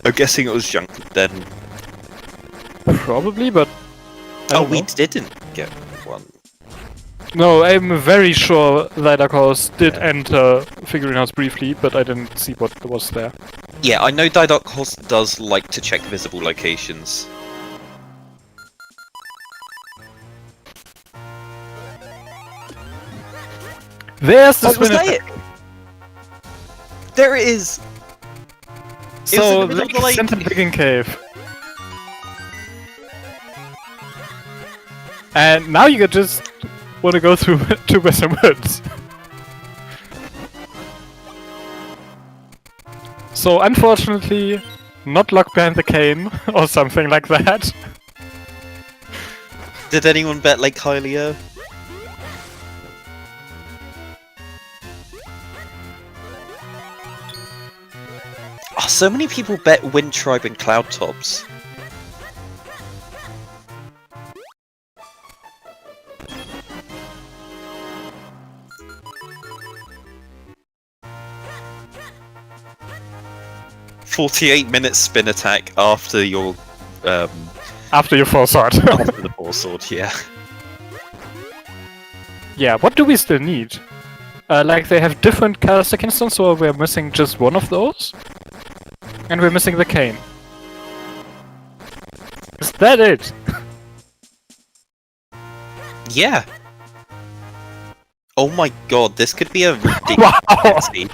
I'm guessing it was junk then. Probably, but I Oh, don't we know. didn't get one. No, I'm very sure ThyDarkHorse did enter figurine house briefly, but I didn't see what was there. Yeah, I know ThyDarkHorse does like to check visible locations. There's the Oh, was spin that it? There it is! So, in the middle of the lake. Center digging cave. And now you just want to go through to Western Woods. So, unfortunately, not locked behind the cane or something like that. Did anyone bet Lake Hylia? Oh, so many people bet Wind Tribe and Cloud Tops. "48-minute spin attack after your After your full sword. after the ball sword." Yeah. Yeah, what do we still need? Like, they have different caster kinstones, so we're missing just one of those? And we're missing the cane. Is that it? Yeah. Oh my god, this could be a ridiculous Wow! speed.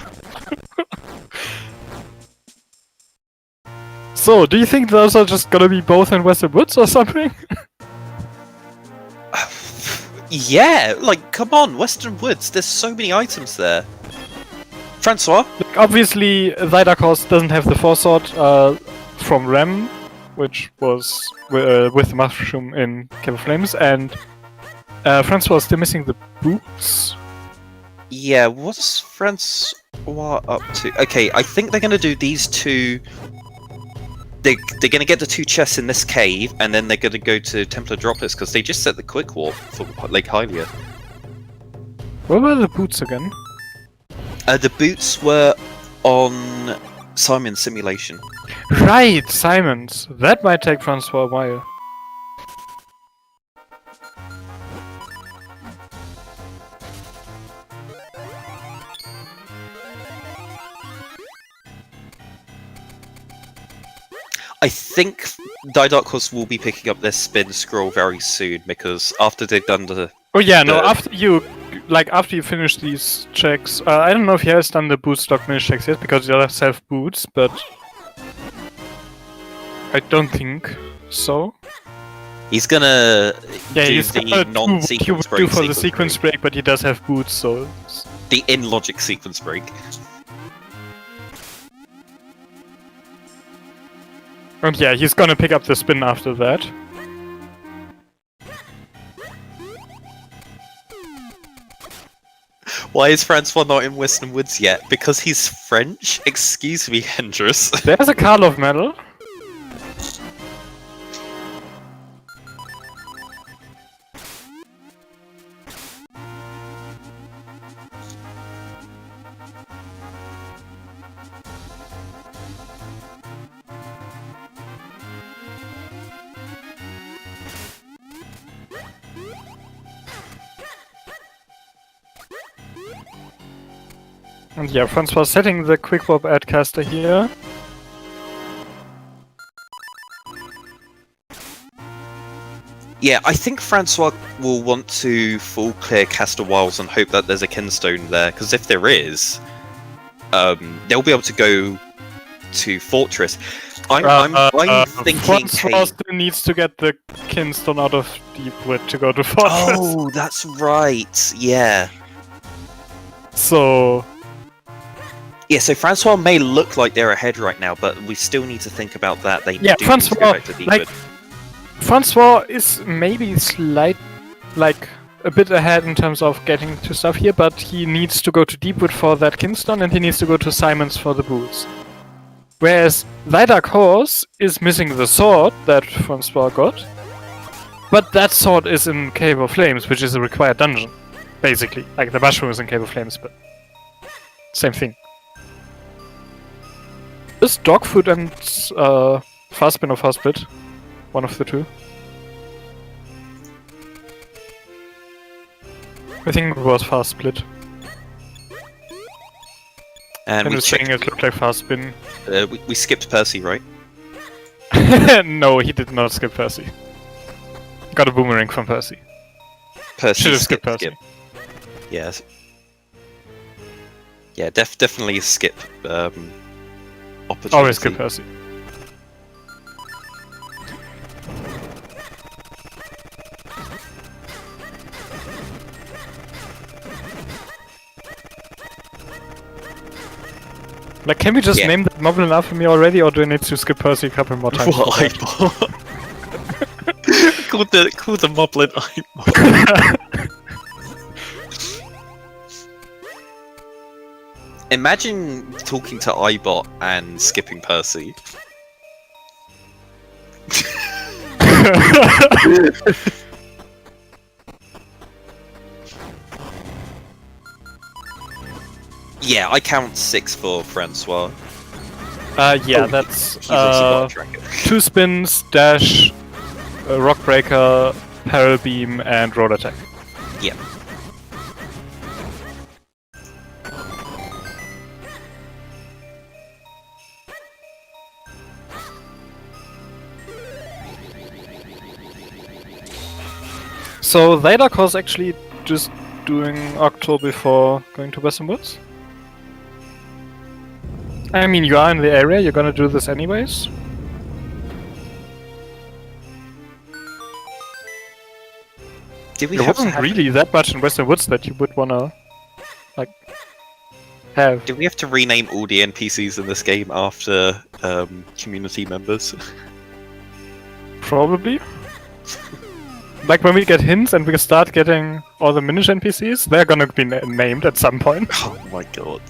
So, do you think those are just gonna be both in Western Woods or something? Yeah, like, come on, Western Woods, there's so many items there. Francois? Like, obviously, ThyDarkHorse doesn't have the Forsword from Rem, which was with the mushroom in Cave of Flames, and Francois is still missing the boots. Yeah, what's Francois up to? Okay, I think they're gonna do these two. They're gonna get the two chests in this cave, and then they're gonna go to Templar Droplets, because they just set the quick warp for Lake Hylia. Where were the boots again? The boots were on Simon's simulation. Right, Simons. That might take Francois a while. I think ThyDarkHorse will be picking up their spin scroll very soon, because after they've done the... Oh yeah, no, The- after you finish these checks, I don't know if he has done the boot stock minish checks yet, because he does have boots, but I don't think so. He's gonna Yeah, do he's the gonna do what he non-sequence would break. do for the sequence break, but he does have boots, so... The in-logic sequence break. And yeah, he's gonna pick up the spin after that. Why is Francois not in Western Woods yet? Because he's French? Excuse me, Hendris. There's a Karlov medal. And yeah, Francois setting the quick warp ad caster here. Yeah, I think Francois will want to full clear Caster Wilds and hope that there's a Kinstone there, because if there is, they'll be able to go to Fortress. I'm thinking... Francois still needs to get the Kinstone out of Deepwood to go to Fortress. Oh, that's right, yeah. So... Yeah, so Francois may look like they're ahead right now, but we still need to think about that. They Yeah, do need to go Francois, back to Deepwood. Francois is maybe a bit ahead in terms of getting to stuff here, but he needs to go to Deepwood for that Kinstone, and he needs to go to Simon's for the boots. Whereas ThyDarkHorse is missing the sword that Francois got, but that sword is in Cave of Flames, which is a required dungeon, basically. Like the mushroom is in Cave of Flames, but same thing. Is dog food and fast spin or fast split? One of the two. I think it was fast split. And And we saying checked. it looked like fast spin. We skipped Percy, right? No, he did not skip Percy. Got a boomerang from Percy. Percy Should have skipped Percy. Yes. Yeah, definitely skip opportunity. Always skip Percy. Like, can we just Yeah. name that Moblin after me already, or do I need to skip Percy a couple more times? What for I that? called the Moblin eyeball. Imagine talking to iBot and skipping Percy. Yeah, I count 6 for Francois. Yeah, Oh, that's He's also got a tracker. 2 spins, dash, rock breaker, parallel beam, and roll attack. Yeah. So ThyDarkHorse actually just doing Octo before going to Western Woods? I mean, you are in the area, you're gonna do this anyways. Did we There have to wasn't have, really that much in Western Woods that you would wanna, like, have. Did we have to rename all the NPCs in this game after community members? Probably. Like, when we get hints and we start getting all the Minish NPCs, they're gonna be named at some point. Oh my god.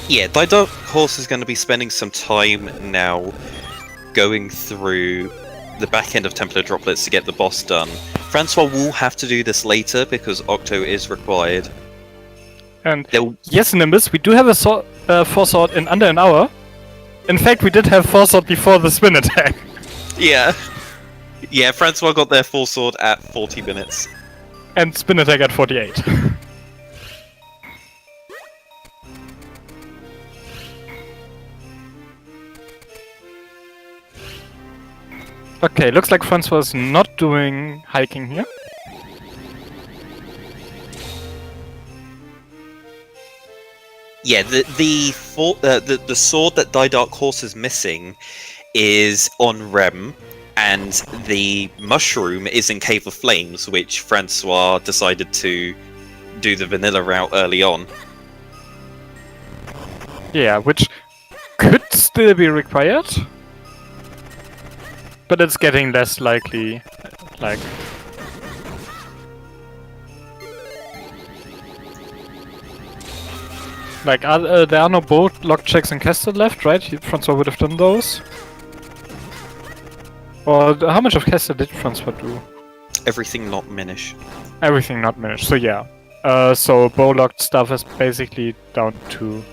Yeah, ThyDarkHorse is going to be spending some time now going through the back end of Templar Droplets to get the boss done. Francois will have to do this later because Octo is required. And They'll- yes, Nimbus, we do have a 4-sword in under an hour. In fact, we did have 4-sword before the spin attack. Yeah. Yeah, Francois got their full sword at 40 minutes. And spin attack at 48. Okay, looks like Francois is not doing hiking here. Yeah, the sword that ThyDarkHorse is missing is on Rem, and the mushroom is in Cave of Flames, which Francois decided to do the vanilla route early on. Yeah, which could still be required. But it's getting less likely, like... Like, there are no boat lock checks in Castle left, right? Francois would have done those. Or how much of Castle did Francois do? Everything not Minish. Everything not managed, so yeah. So bow locked stuff is basically down to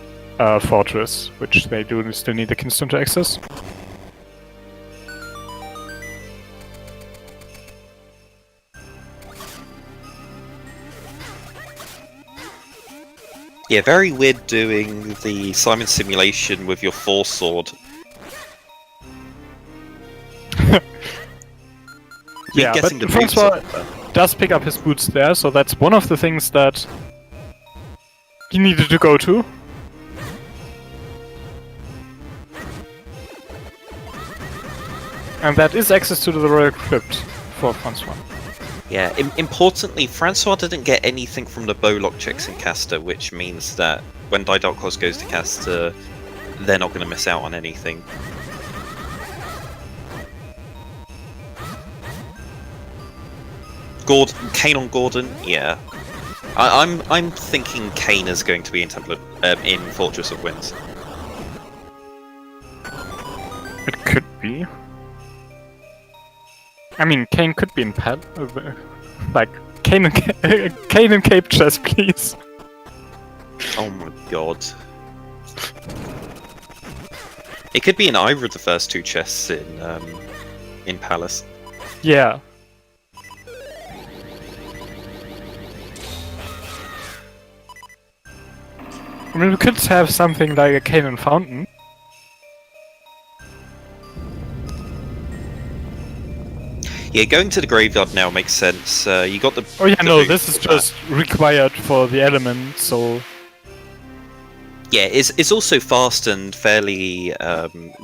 Fortress, which they do still need the Kingston to access. Yeah, very weird doing the Simon simulation with your 4-sword. Yeah, but guessing the boots Francois are better. does pick up his boots there, so that's one of the things that he needed to go to. And that is access to the Royal Crypt for Francois. Yeah, importantly, Francois didn't get anything from the bowlock checks in Castor, which means that when ThyDarkHorse goes to Castor, they're not going to miss out on anything. Kane on Gordon, yeah. I'm thinking Kane is going to be in in Fortress of Winds. It could be. I mean, Kane could be in like Kane and Cape Chess, please. Oh my god. It could be in either of the first two chests in Palace. Yeah. I mean, we could have something like a Canaan Fountain. Yeah, going to the graveyard now makes sense. You got the. Oh yeah, the no, loot this is for just required for the element, so... Yeah, it's also fast and fairly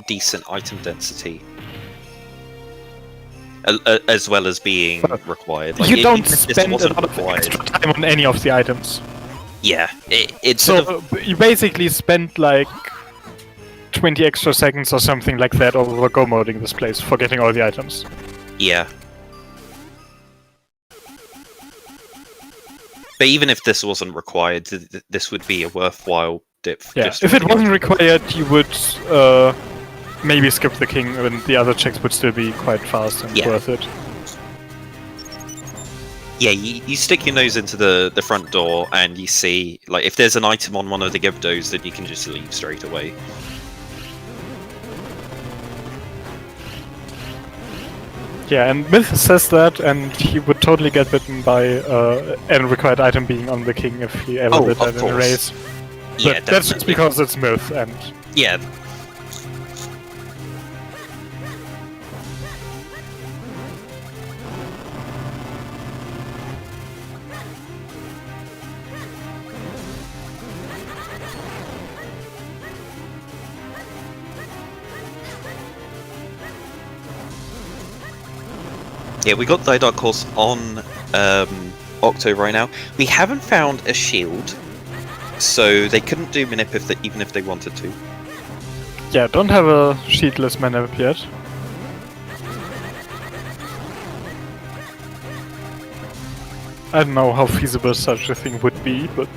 decent item density. As well as being required. Like, you don't even if this spend a wasn't lot of required. extra time on any of the items. Yeah, it's So sort of, you basically spend like 20 extra seconds or something like that over go moding this place for getting all the items. yeah. But even if this wasn't required, this would be a worthwhile dip. Yeah, just if for it the wasn't item. required, you would maybe skip the king, and the other checks would still be quite fast and Yeah. worth it. Yeah, you stick your nose into the front door and you see, like, if there's an item on one of the Gibdos, then you can just leave straight away. Yeah, and Myth says that, and he would totally get bitten by a required item being on the king if he ever did that of in a course. race. Yeah, But that's just definitely. because it's Myth, and Yeah. Yeah, we got ThyDarkHorse on Octo right now. We haven't found a shield, so they couldn't do Manip even if they wanted to. yeah, don't have a sheetless manip yet. I don't know how feasible such a thing would be, but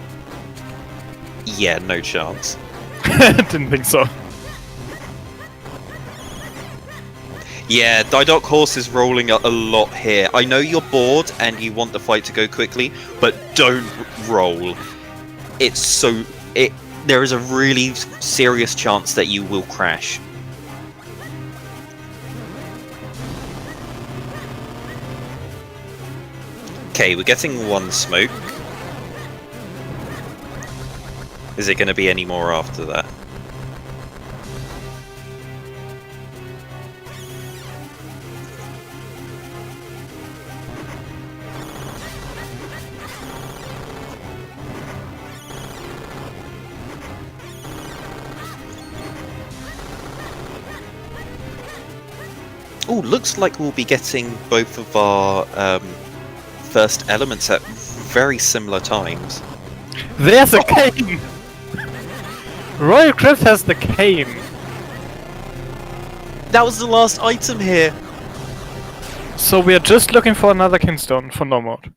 Yeah, no chance. didn't think so. Yeah, ThyDarkHorse is rolling a lot here. I know you're bored and you want the fight to go quickly, but don't roll. There is a really serious chance that you will crash. Okay, we're getting one smoke. Is it going to be any more after that? Oh, looks like we'll be getting both of our first elements at very similar times. There's a cane! Royal Crypt has the cane! That was the last item here! So we're just looking for another Kinstone for no mode.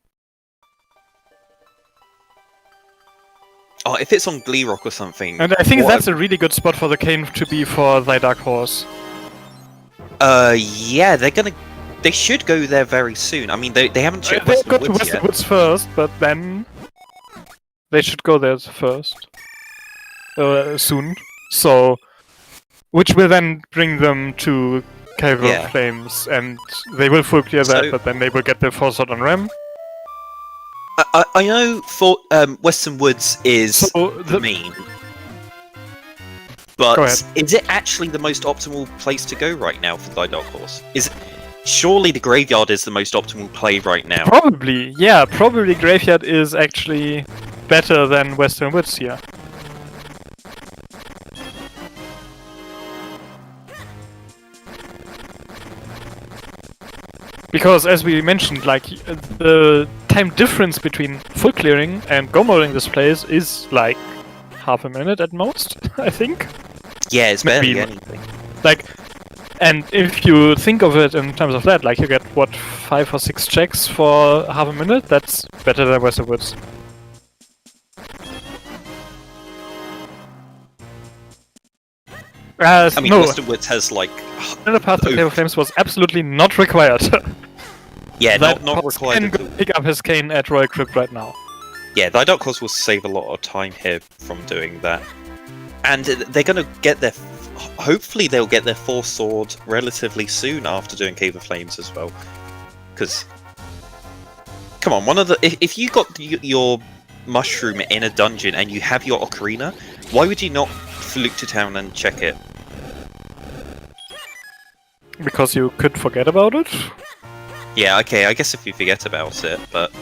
Oh, if it's on Glee Rock or something. And I think what that's a really good spot for the cane to be for ThyDarkHorse. Yeah, they should go there very soon. I mean, they haven't checked They Western got to Woods Western yet. Woods first, but then they should go there first. Soon. So, which will then bring them to Cave of Yeah. Flames, and they will full clear that, So- but then they will get their foresight on Rem. I know for Western Woods is So the the, mean, Go but ahead. is it actually the most optimal place to go right now for ThyDarkHorse? Surely the graveyard is the most optimal play right now. probably, yeah, probably Graveyard is actually better than Western Woods here. Because, as we mentioned, like, the time difference between full clearing and go moding this place is like half a minute at most, I think. Yeah, it's Maybe barely not. anything. Like, And if you think of it in terms of that, like you get, what, 5 or 6 checks for half a minute? That's better than Western Woods. I mean, no, Western Woods has like the path to Cave of Flames was absolutely not required. yeah, not ThyDarkHorse required. can go pick up his cane at Royal Crypt right now. Yeah, ThyDarkHorse will save a lot of time here from doing that, and they're gonna get their. Hopefully, they'll get their 4th sword relatively soon after doing Cave of Flames as well. Because, come on, if you got your mushroom in a dungeon and you have your ocarina, why would you not fluke to town and check it? Because you could forget about it? Yeah, okay, I guess if you forget about it, but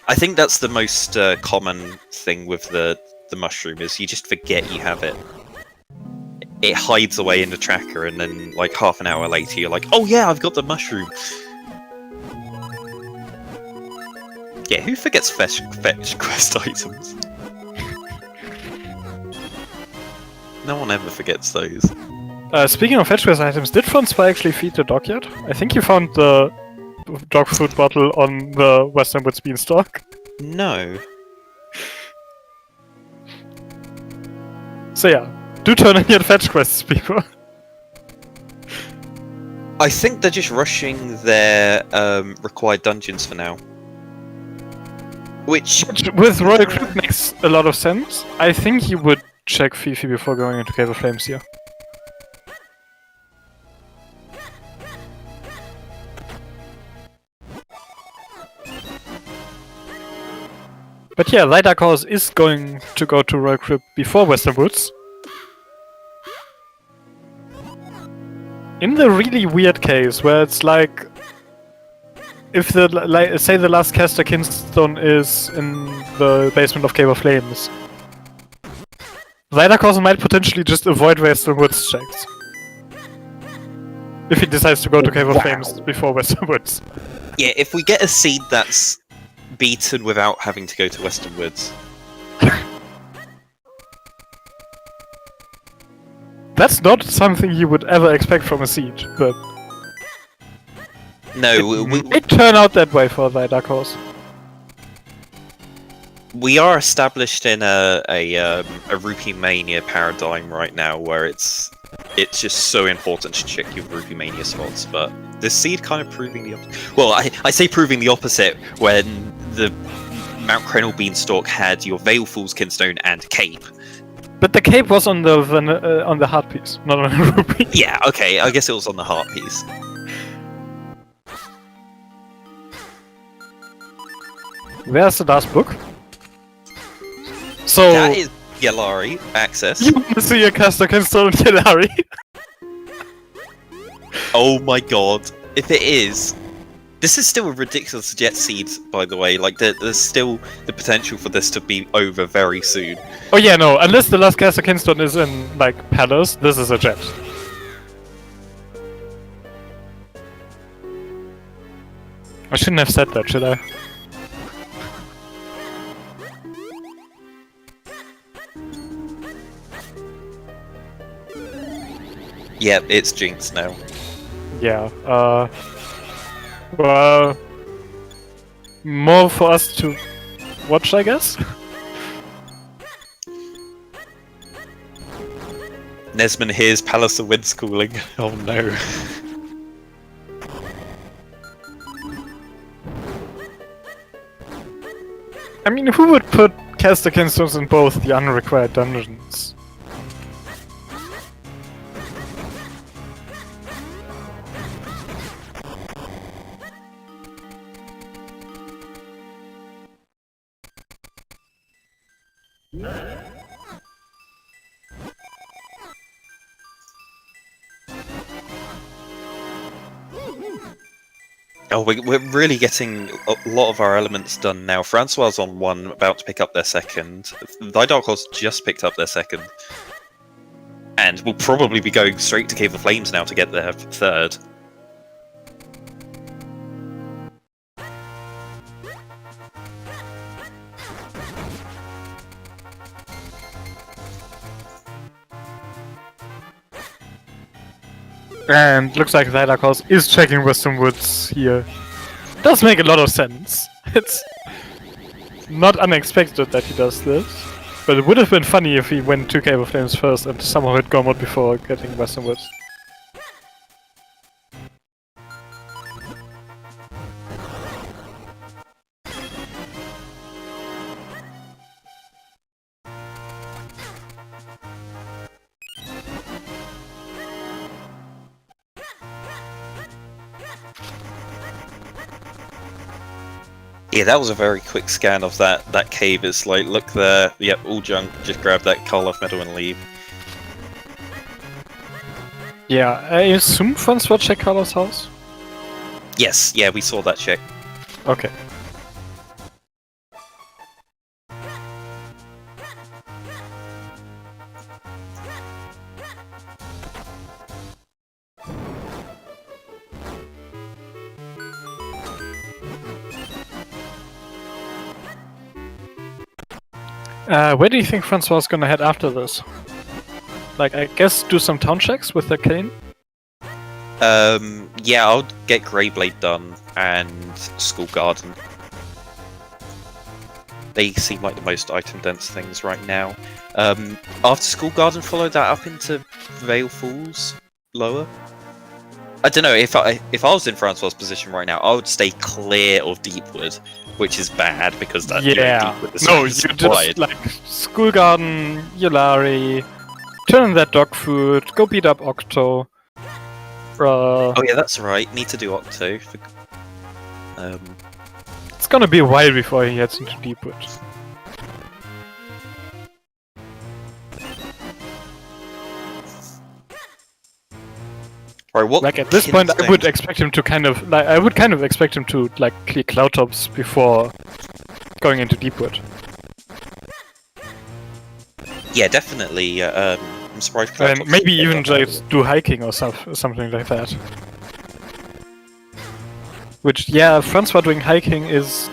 I think that's the most common thing with the mushroom is you just forget you have it. It hides away in the tracker, and then like half an hour later you're like, oh yeah, I've got the mushroom. Yeah, who forgets fetch quest items? No one ever forgets those. Speaking of fetch quest items, did Francois actually feed the dog yet? I think you found the dog food bottle on the Western Woods beanstalk. No. So yeah, do turn in your fetch quests, people. I think they're just rushing their required dungeons for now. Which With Royal Crypt makes a lot of sense. I think you would check Fifi before going into Cave of Flames here. But yeah, ThyDarkHorse is going to go to Royal Crypt before Western Woods. In the really weird case where it's like, if say the last caster Kinstone is in the basement of Cave of Flames, ThyDarkHorse might potentially just avoid Western Woods checks. If he decides to go to Cave of Flames before Western Woods. yeah, if we get a seed that's beaten without having to go to Western Woods. That's not something you would ever expect from a siege, but No, it turn out that way for ThyDarkHorse. we are established in a Rupee Mania paradigm right now, where it's just so important to check your Rupee Mania spots. But this seed kind of proving the opposite. Well, I say proving the opposite when the Mount Crenel Beanstalk had your Veilful's Kinstone and Cape. But the cape was on the heart piece, not on the rupee. Yeah, okay, I guess it was on the heart piece. Where's the last book? So That is Yellari access. you want to see a caster Kinstone and Yellari? Oh my god. If it is... This is still a ridiculous jet seed, by the way. Like, there's still the potential for this to be over very soon. Oh yeah, no. Unless the last caster Kinstone is in like Palace, this is a jet. I shouldn't have said that, should I? Yep, it's Jinx now. Yeah. Well, more for us to watch, I guess. Nesman hears Palace of Winds calling. Oh no. I mean, who would put caster Kinstones in both the unrequired dungeons? Oh, we're really getting a lot of our elements done now. Francois on 1, about to pick up their 2nd. ThyDarkHorse just picked up their 2nd. And will probably be going straight to Cave of Flames now to get their 3rd. And looks like ThyDarkHorse is checking Western Woods here. Does make a lot of sense. It's not unexpected that he does this. But it would have been funny if he went to Cave of Flames first and somehow hit Gormod before getting Western Woods. Yeah, that was a very quick scan of that cave. It's like, look there, yep, all junk, just grab that Karloff medal and leave. Yeah, I assume Francois check Carlos' house? Yes, yeah, we saw that check. Okay. Where do you think Francois is gonna head after this? Like, I guess do some town checks with the cane? Yeah, I'll get Greyblade done and School Garden. They seem like the most item-dense things right now. After School Garden, follow that up into Vale Falls, lower. I don't know, if I was in Francois' position right now, I would stay clear of Deepwood, which is bad because that Deepwood is no, you supplied. just like School Garden, Yulari, turn in that dog food, go beat up Octo. Oh yeah, that's right. Need to do Octo. It's gonna be a while before he heads into Deepwood. Right, what Like at this point, I would expect him to kind of like expect him to like clear Cloud Tops before going into Deepwood. Yeah, definitely. I'm surprised. And maybe even just do hiking or something like that. Which, yeah, Francois doing hiking is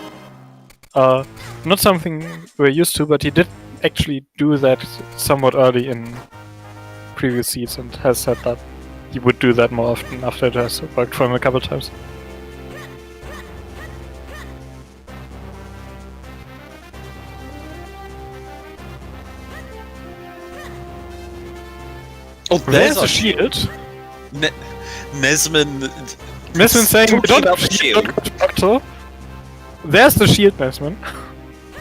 not something we're used to, but he did actually do that somewhat early in previous seeds and has said that he would do that more often after it has worked for him a couple times. Oh, there's a shield. Nesman. Nesman saying, we don't have shield. Octo. There's the shield, Nesman.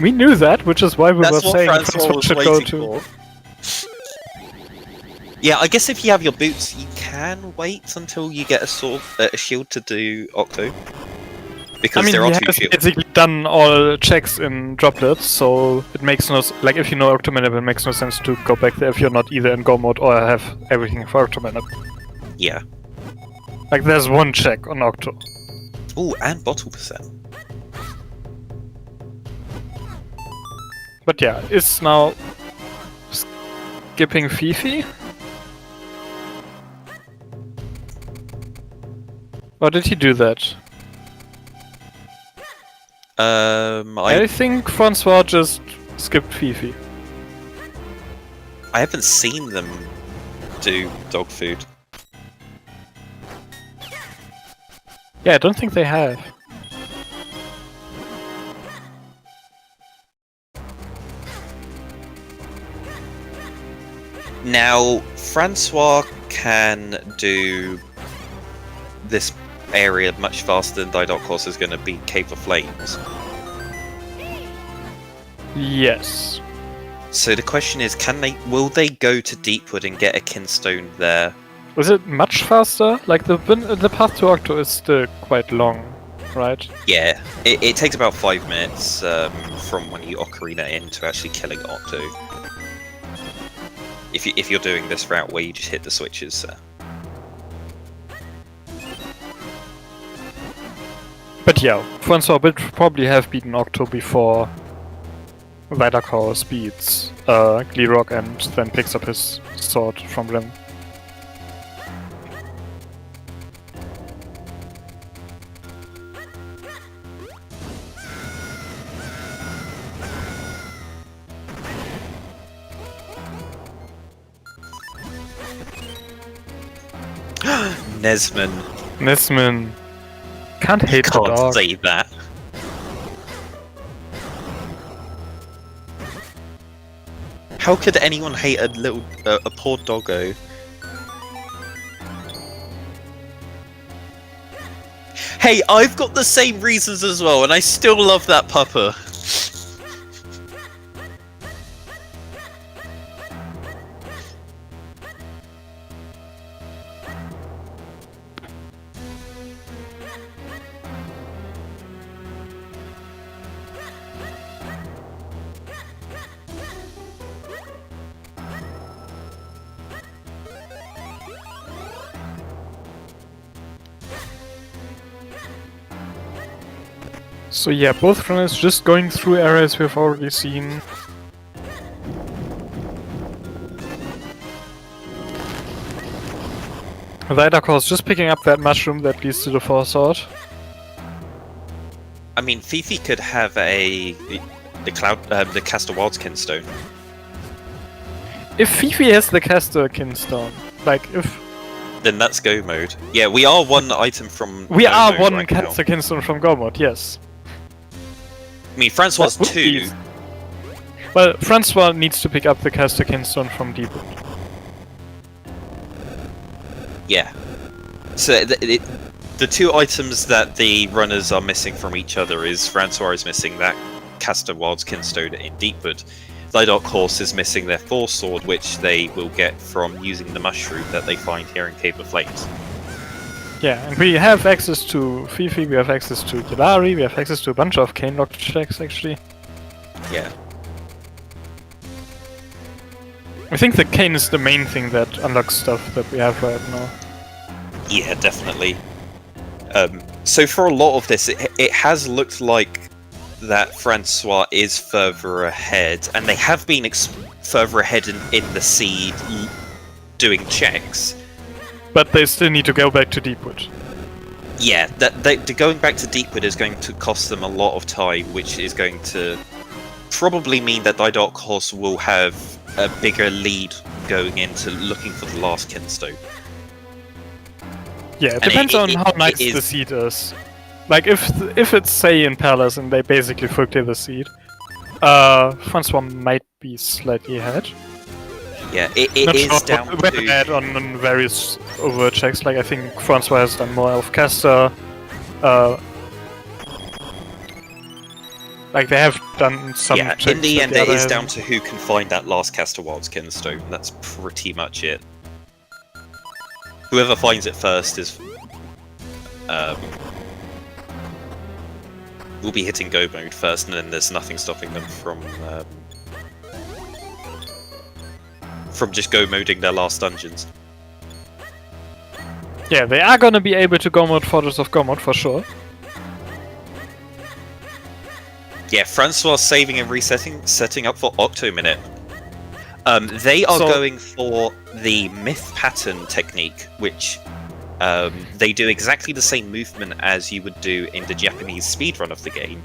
We knew that, which is why we That's were what saying Francois was should go waiting to. for. Yeah, I guess if you have your boots, you can wait until you get a shield to do Octo. Because I mean, there are he two has shields. basically done all checks in droplets, so it makes no like if you know Octomanip, it makes no sense to go back there if you're not either in Go mode or have everything for Octomanip. Yeah. Like there's one check on Octo. Ooh, and bottle percent. But yeah, it's now skipping Fifi. Or did he do that? I think Francois just skipped Fifi. I haven't seen them do dog food. Yeah, I don't think they have. Now, Francois can do this area much faster than ThyDarkHorse is going to be Cave of Flames. Yes. So the question is, will they go to Deepwood and get a Kinstone there? Was it much faster? Like the path to Octo is still quite long, right? Yeah, it takes about 5 minutes from when you Ocarina in to actually killing Octo. If you're doing this route where you just hit the switches. But yeah, Francois would probably have beaten Octo before ThyDarkHorse beats Gleerock and then picks up his sword from Lim. Nesman. Nesman. Can't hate the Can't dog. say that. How could anyone hate a poor doggo? Hey, I've got the same reasons as well, and I still love that pupper. So yeah, both runners just going through areas we've already seen. ThyDarkHorse just picking up that mushroom that leads to the foresword. I mean, Fifi could have the Caster Wildskin stone. If Fifi has the Caster Kinstone, like if... Then that's go mode. Yeah, we are one item from We go are mode one right Caster now. Kinstone from Go mode, yes. I mean, Francois That would 2. be- Well, Francois needs to pick up the Caster Kinstone from Deepwood. Yeah. So the two items that the runners are missing from each other is Francois is missing that Caster Wildskin stone in Deepwood. ThyDarkHorse is missing their Force Sword, which they will get from using the mushroom that they find here in Cave of Flames. Yeah, and we have access to Fifi, we have access to Yolari, we have access to a bunch of Cane Lock checks actually. Yeah. I think the Cane is the main thing that unlocks stuff that we have right now. Yeah, definitely. So for a lot of this, it has looked like that Francois is further ahead, and they have been further ahead in the seed doing checks. But they still need to go back to Deepwood. Yeah, going back to Deepwood is going to cost them a lot of time, which is going to probably mean that ThyDarkHorse will have a bigger lead going into looking for the last Kinstone. Yeah, it And depends on how nice it the is- seed is. Like, if it's, say, in Palace and they basically fucked the seed, Francois might be slightly ahead. Yeah, it Not is sure down where to... they're at on various overt checks. Like, I think Francois has done more of Caster. Like, they have done some Yeah, checks. in the that end, the it other is down hasn't. to who can find that last Caster Wildskin stone. That's pretty much it. Whoever finds it first is... will be hitting go mode first, and then there's nothing stopping them from just go moding their last dungeons. Yeah, they are gonna be able to go mode Fortress of Go mode for sure. Yeah, Francois saving and resetting, setting up for Octo Minute. They are going for the myth pattern technique, which they do exactly the same movement as you would do in the Japanese speedrun of the game.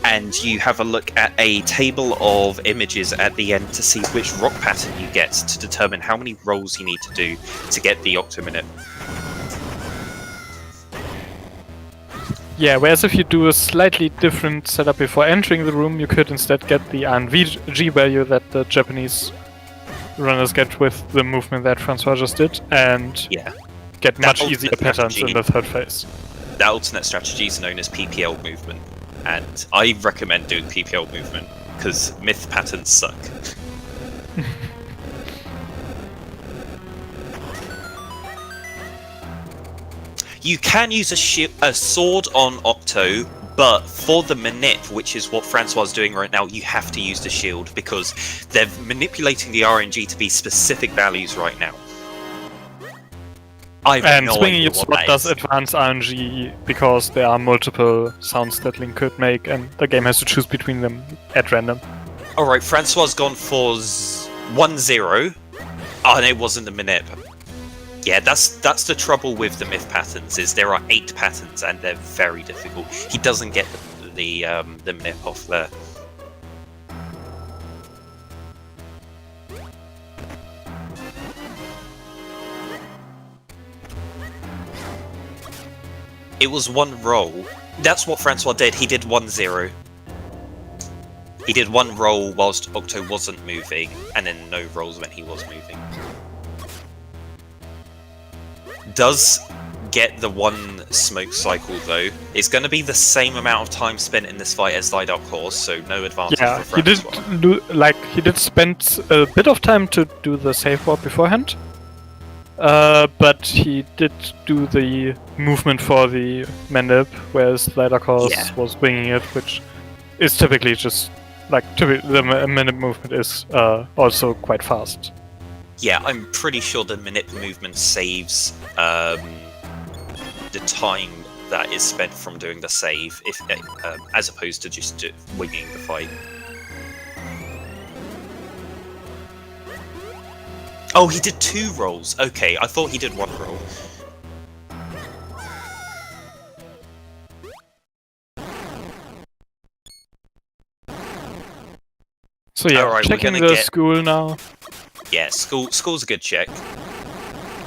And you have a look at a table of images at the end to see which rock pattern you get to determine how many rolls you need to do to get the Octo Minute. Yeah, whereas if you do a slightly different setup before entering the room, you could instead get the RNG value that the Japanese runners get with the movement that Francois just did, and Yeah. get That much ultimate easier patterns in strategy. the third phase. That alternate strategy is known as PPL movement, and I recommend doing PPL movement because myth patterns suck. You can use a sword on Octo, but for the manip, which is what Francois is doing right now, you have to use the shield because they're manipulating the RNG to be specific values right now. I have And no swinging idea its what sword that does is. advance RNG because there are multiple sounds that Link could make, and the game has to choose between them at random. Alright, Francois gone for 1-0. Oh, and it wasn't the manip. Yeah, that's the trouble with the myth patterns, is there are 8 patterns and they're very difficult. He doesn't get the manip off there. It was one roll. That's what Francois did. He did 1-0. He did one roll whilst Octo wasn't moving, and then no rolls when he was moving. Does get the one smoke cycle though. It's going to be the same amount of time spent in this fight as ThyDarkHorse, so no advantage Yeah, for he Francois. he did spend a bit of time to do the save warp beforehand. But he did do the movement for the Manip, whereas ThyDarkHorse was winging it, which is typically just the Manip movement is also quite fast. Yeah, I'm pretty sure the Manip movement saves the time that is spent from doing the save, if as opposed to just winging the fight. Oh, he did 2 rolls. Okay, I thought he did 1 roll. So yeah, Alright, checking we're the gonna get... school now. Yeah, school's a good check.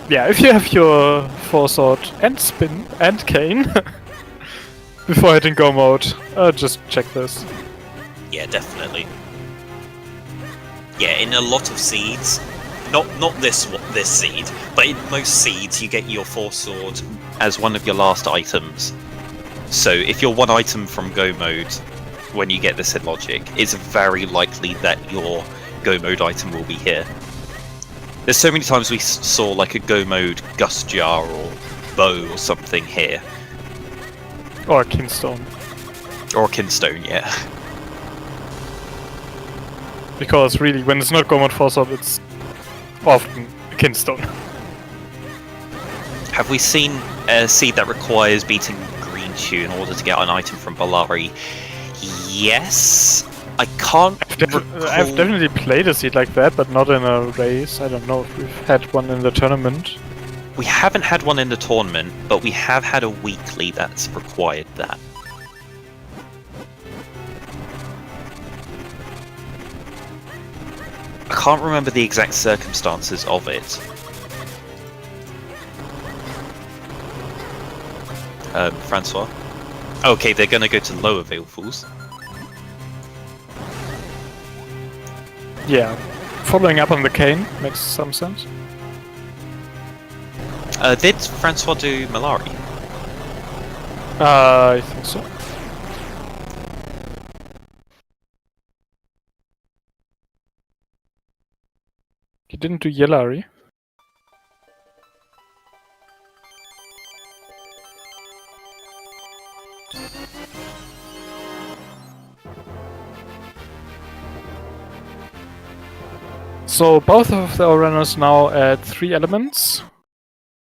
Yeah, if you have your Sword and Spin and Cane before hitting Go mode, just check this. Yeah, definitely. Yeah, in a lot of seeds, not this seed, but in most seeds you get your Sword as one of your last items. So if you're 1 item from Go mode when you get this hit logic, it's very likely that your Go mode item will be here. There's so many times we saw like a Go mode Gust Jar or Bow or something here. Or Kinstone. Or Kinstone, yeah. Because really, when it's not Go mode Sword, it's often Kinstone. Have we seen a seed that requires beating Green Shoe in order to get an item from Ballari? Yes. I can't I've definitely played a seed like that, but not in a race. I don't know if we've had one in the tournament. We haven't had one in the tournament, but we have had a weekly that's required that. I can't remember the exact circumstances of it. Francois? Okay, they're gonna go to lower Veilfuls. Yeah, following up on the cane makes some sense. Did Francois do Malari? I think so. He didn't do Yellari. So both of the runners now at 3 elements.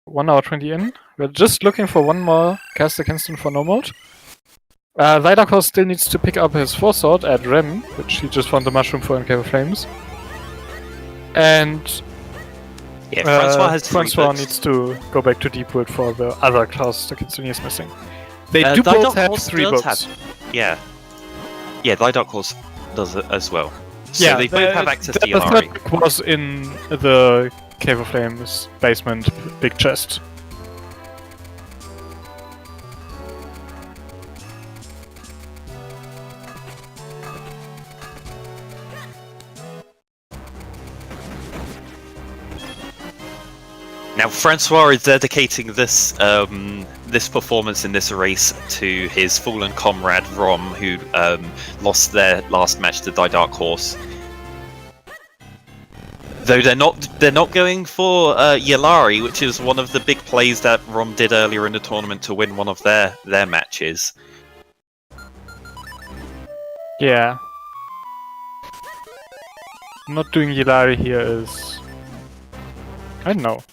1 hour 20 in. We're just looking for one more caster Kinston for no mode. ThyDarkHorse still needs to pick up his Sword at Rem, which he just found the mushroom for in Cave of Flames. And yeah, Francois has Francois needs to go back to Deepwood for the other caster Kinston he is missing. They do both have 3 books. Yeah, ThyDarkHorse does it as well. So they both have access to The Yellari. third book was in the Cave of Flames basement big chest. Now, Francois is dedicating this this performance in this race to his fallen comrade Rom, who lost their last match to ThyDarkHorse. Though they're not going for Yellari, which is one of the big plays that Rom did earlier in the tournament to win one of their matches. Yeah. Not doing Yellari here is... I don't know.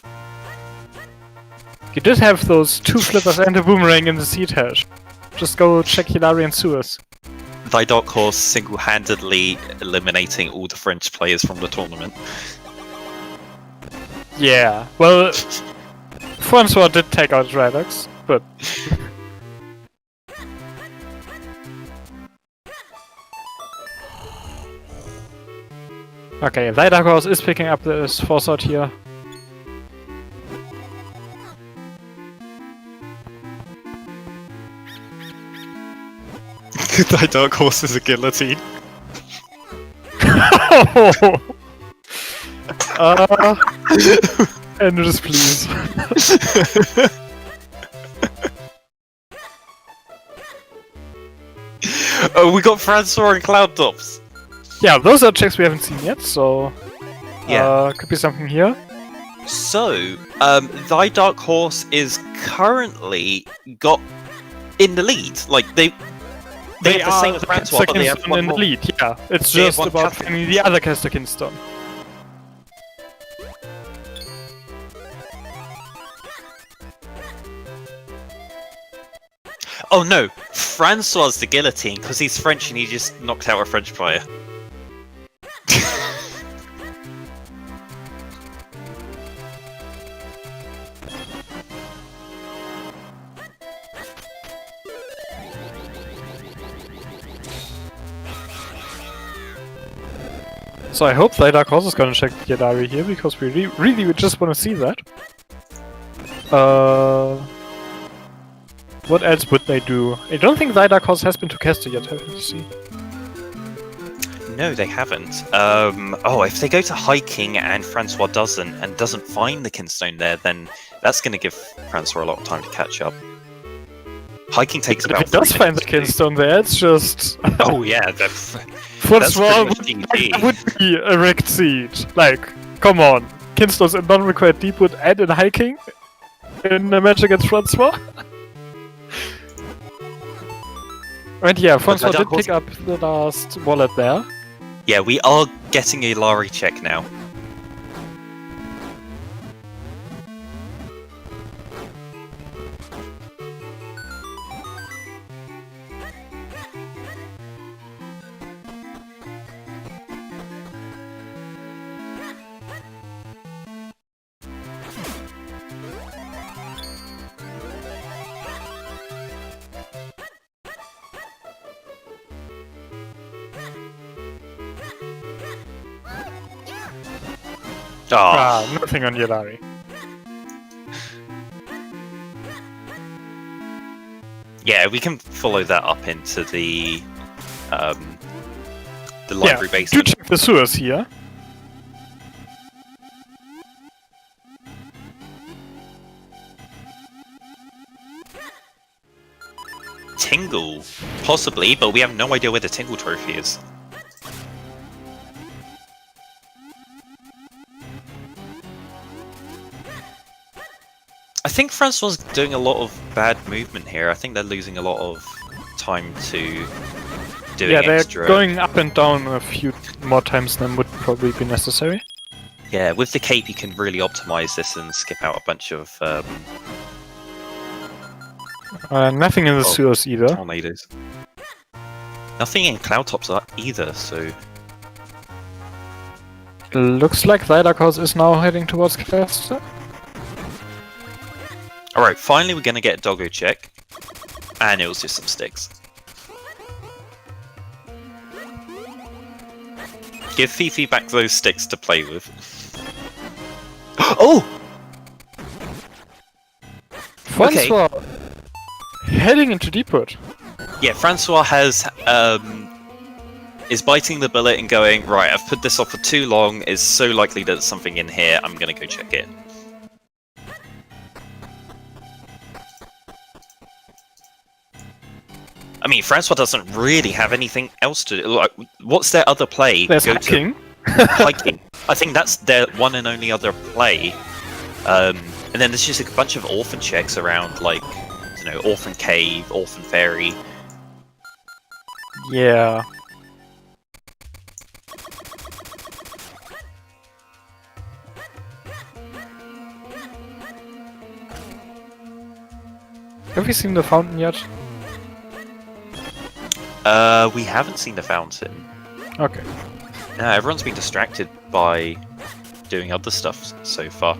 You did have those 2 flippers and a boomerang in the seed hash. Just go check Yellari and Suez. ThyDarkHorse single-handedly eliminating all the French players from the tournament. Yeah, well, Francois did take out Radux, but... Okay, ThyDarkHorse is picking up this Sword here. ThyDarkHorse is a guillotine. Enders, please. Oh, we got Francois and Cloud Tops. Yeah, those are checks we haven't seen yet, so Yeah. could be something here. So, ThyDarkHorse is currently got in the lead. Like they have the same as Francois, but they have Keystone one in the more. lead. Yeah, it's They have just one about captain. finding the other caster Keystone. Oh no, Francois the guillotine because he's French and he just knocked out a French player. So I hope ThyDarkHorse is gonna check the diary here because we really just want to see that. What else would they do? I don't think ThyDarkHorse has been to caster yet. Have you seen? No, they haven't. If they go to hiking and Francois doesn't find the kinstone there, then that's going to give Francois a lot of time to catch up. Hiking takes If about. he does 3 find the minutes to do. Kinstone there, it's just Oh yeah, that's Francois pretty much GG. would be a wrecked siege. Like, come on, Kinstones in non-required deepwood and in hiking in a match against Francois. And yeah, Francois did pick up the last wallet there. Yeah, we are getting a Lari check now. Nothing on Yelari. Yeah, we can follow that up into the library Do basement. check the sewers here. Tingle, possibly, but we have no idea where the Tingle trophy is. I think Francois is doing a lot of bad movement here. I think they're losing a lot of time to doing Yeah, they're extra. going up and down a few more times than would probably be necessary. Yeah, with the cape you can really optimize this and skip out a bunch of Nothing in the sewers either. tornadoes. Nothing in Cloud Tops either, so... Looks like ThyDarkHorse is now heading towards caster. Alright, finally we're gonna get a doggo check. And it was just some sticks. Give Fifi back those sticks to play with. Oh! Francois heading into deepwood. Yeah, Francois has is biting the bullet and going, right, I've put this off for too long, it's so likely that there's something in here, I'm gonna go check it. I mean, Francois doesn't really have anything else to do. Like, what's their other play? There's Go hiking. to hiking. I think that's their one and only other play. And then there's just a bunch of orphan checks around, like, you know, Orphan Cave, Orphan Fairy. Yeah. Have you seen the fountain yet? We haven't seen the fountain. Okay. No, everyone's been distracted by doing other stuff so far.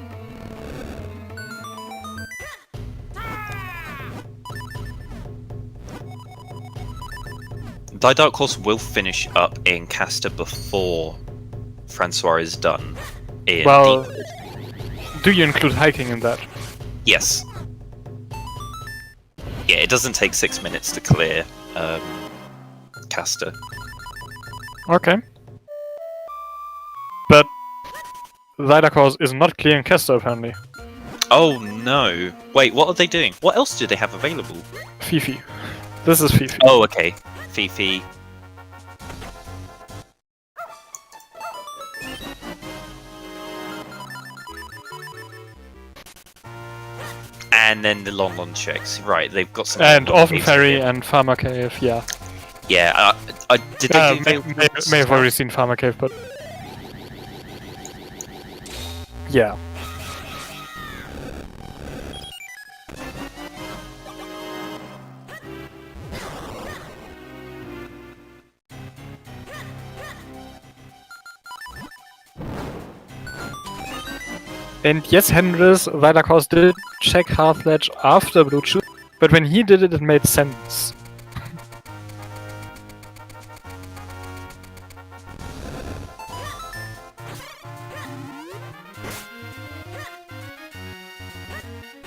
ThyDarkHorse will finish up in Caster before Francois is done. Well, do you include hiking in that? Yes. Yeah, it doesn't take 6 minutes to clear. caster. Okay. But ZeldaSpeedRuns is not clearing caster apparently. Oh no! Wait, what are they doing? What else do they have available? Fifi. This is Fifi. Oh, okay. Fifi. And then the long checks. Right, they've got some. And long Orphan caves Fairy here. and Farmer Cave, yeah. Yeah, did they do May have already seen Farmer Cave, but... Yeah. And yes, Hendris, ZeldaSpeedRuns did check Hearth Ledge after Blue Chew, but when he did it, it made sense.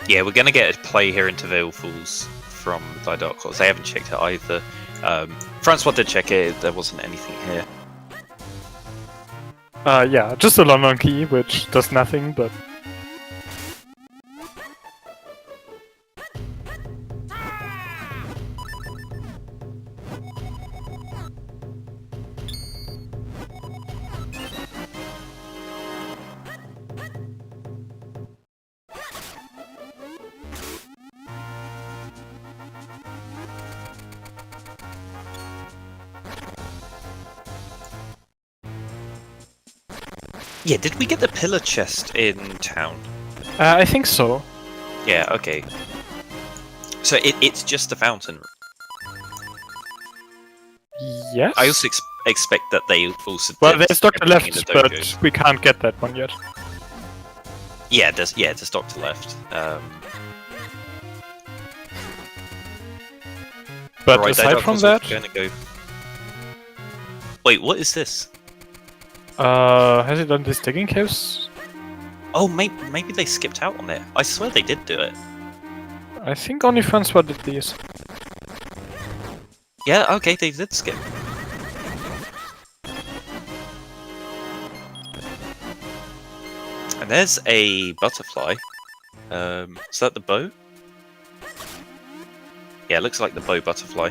Yeah, we're gonna get a play here into Veil Falls from ThyDarkHorse. They haven't checked it either. Francois did check it, there wasn't anything here. Yeah, just a London key, which does nothing, but... Yeah, did we get the pillar chest in town? I think so. Yeah, okay. So it's just a fountain. Yes? I also expect that they also. Well, did there's Dr. everything in Left, the but dojo. we can't get that one yet. Yeah, there's Doctor Left. But right, aside from ThyDarkHorse that... was gonna go. Wait, what is this? has he done these digging caves? Oh, maybe they skipped out on it. I swear they did do it. I think only Francois did these. Yeah, okay, they did skip. And there's a butterfly. Is that the bow? Yeah, it looks like the bow butterfly.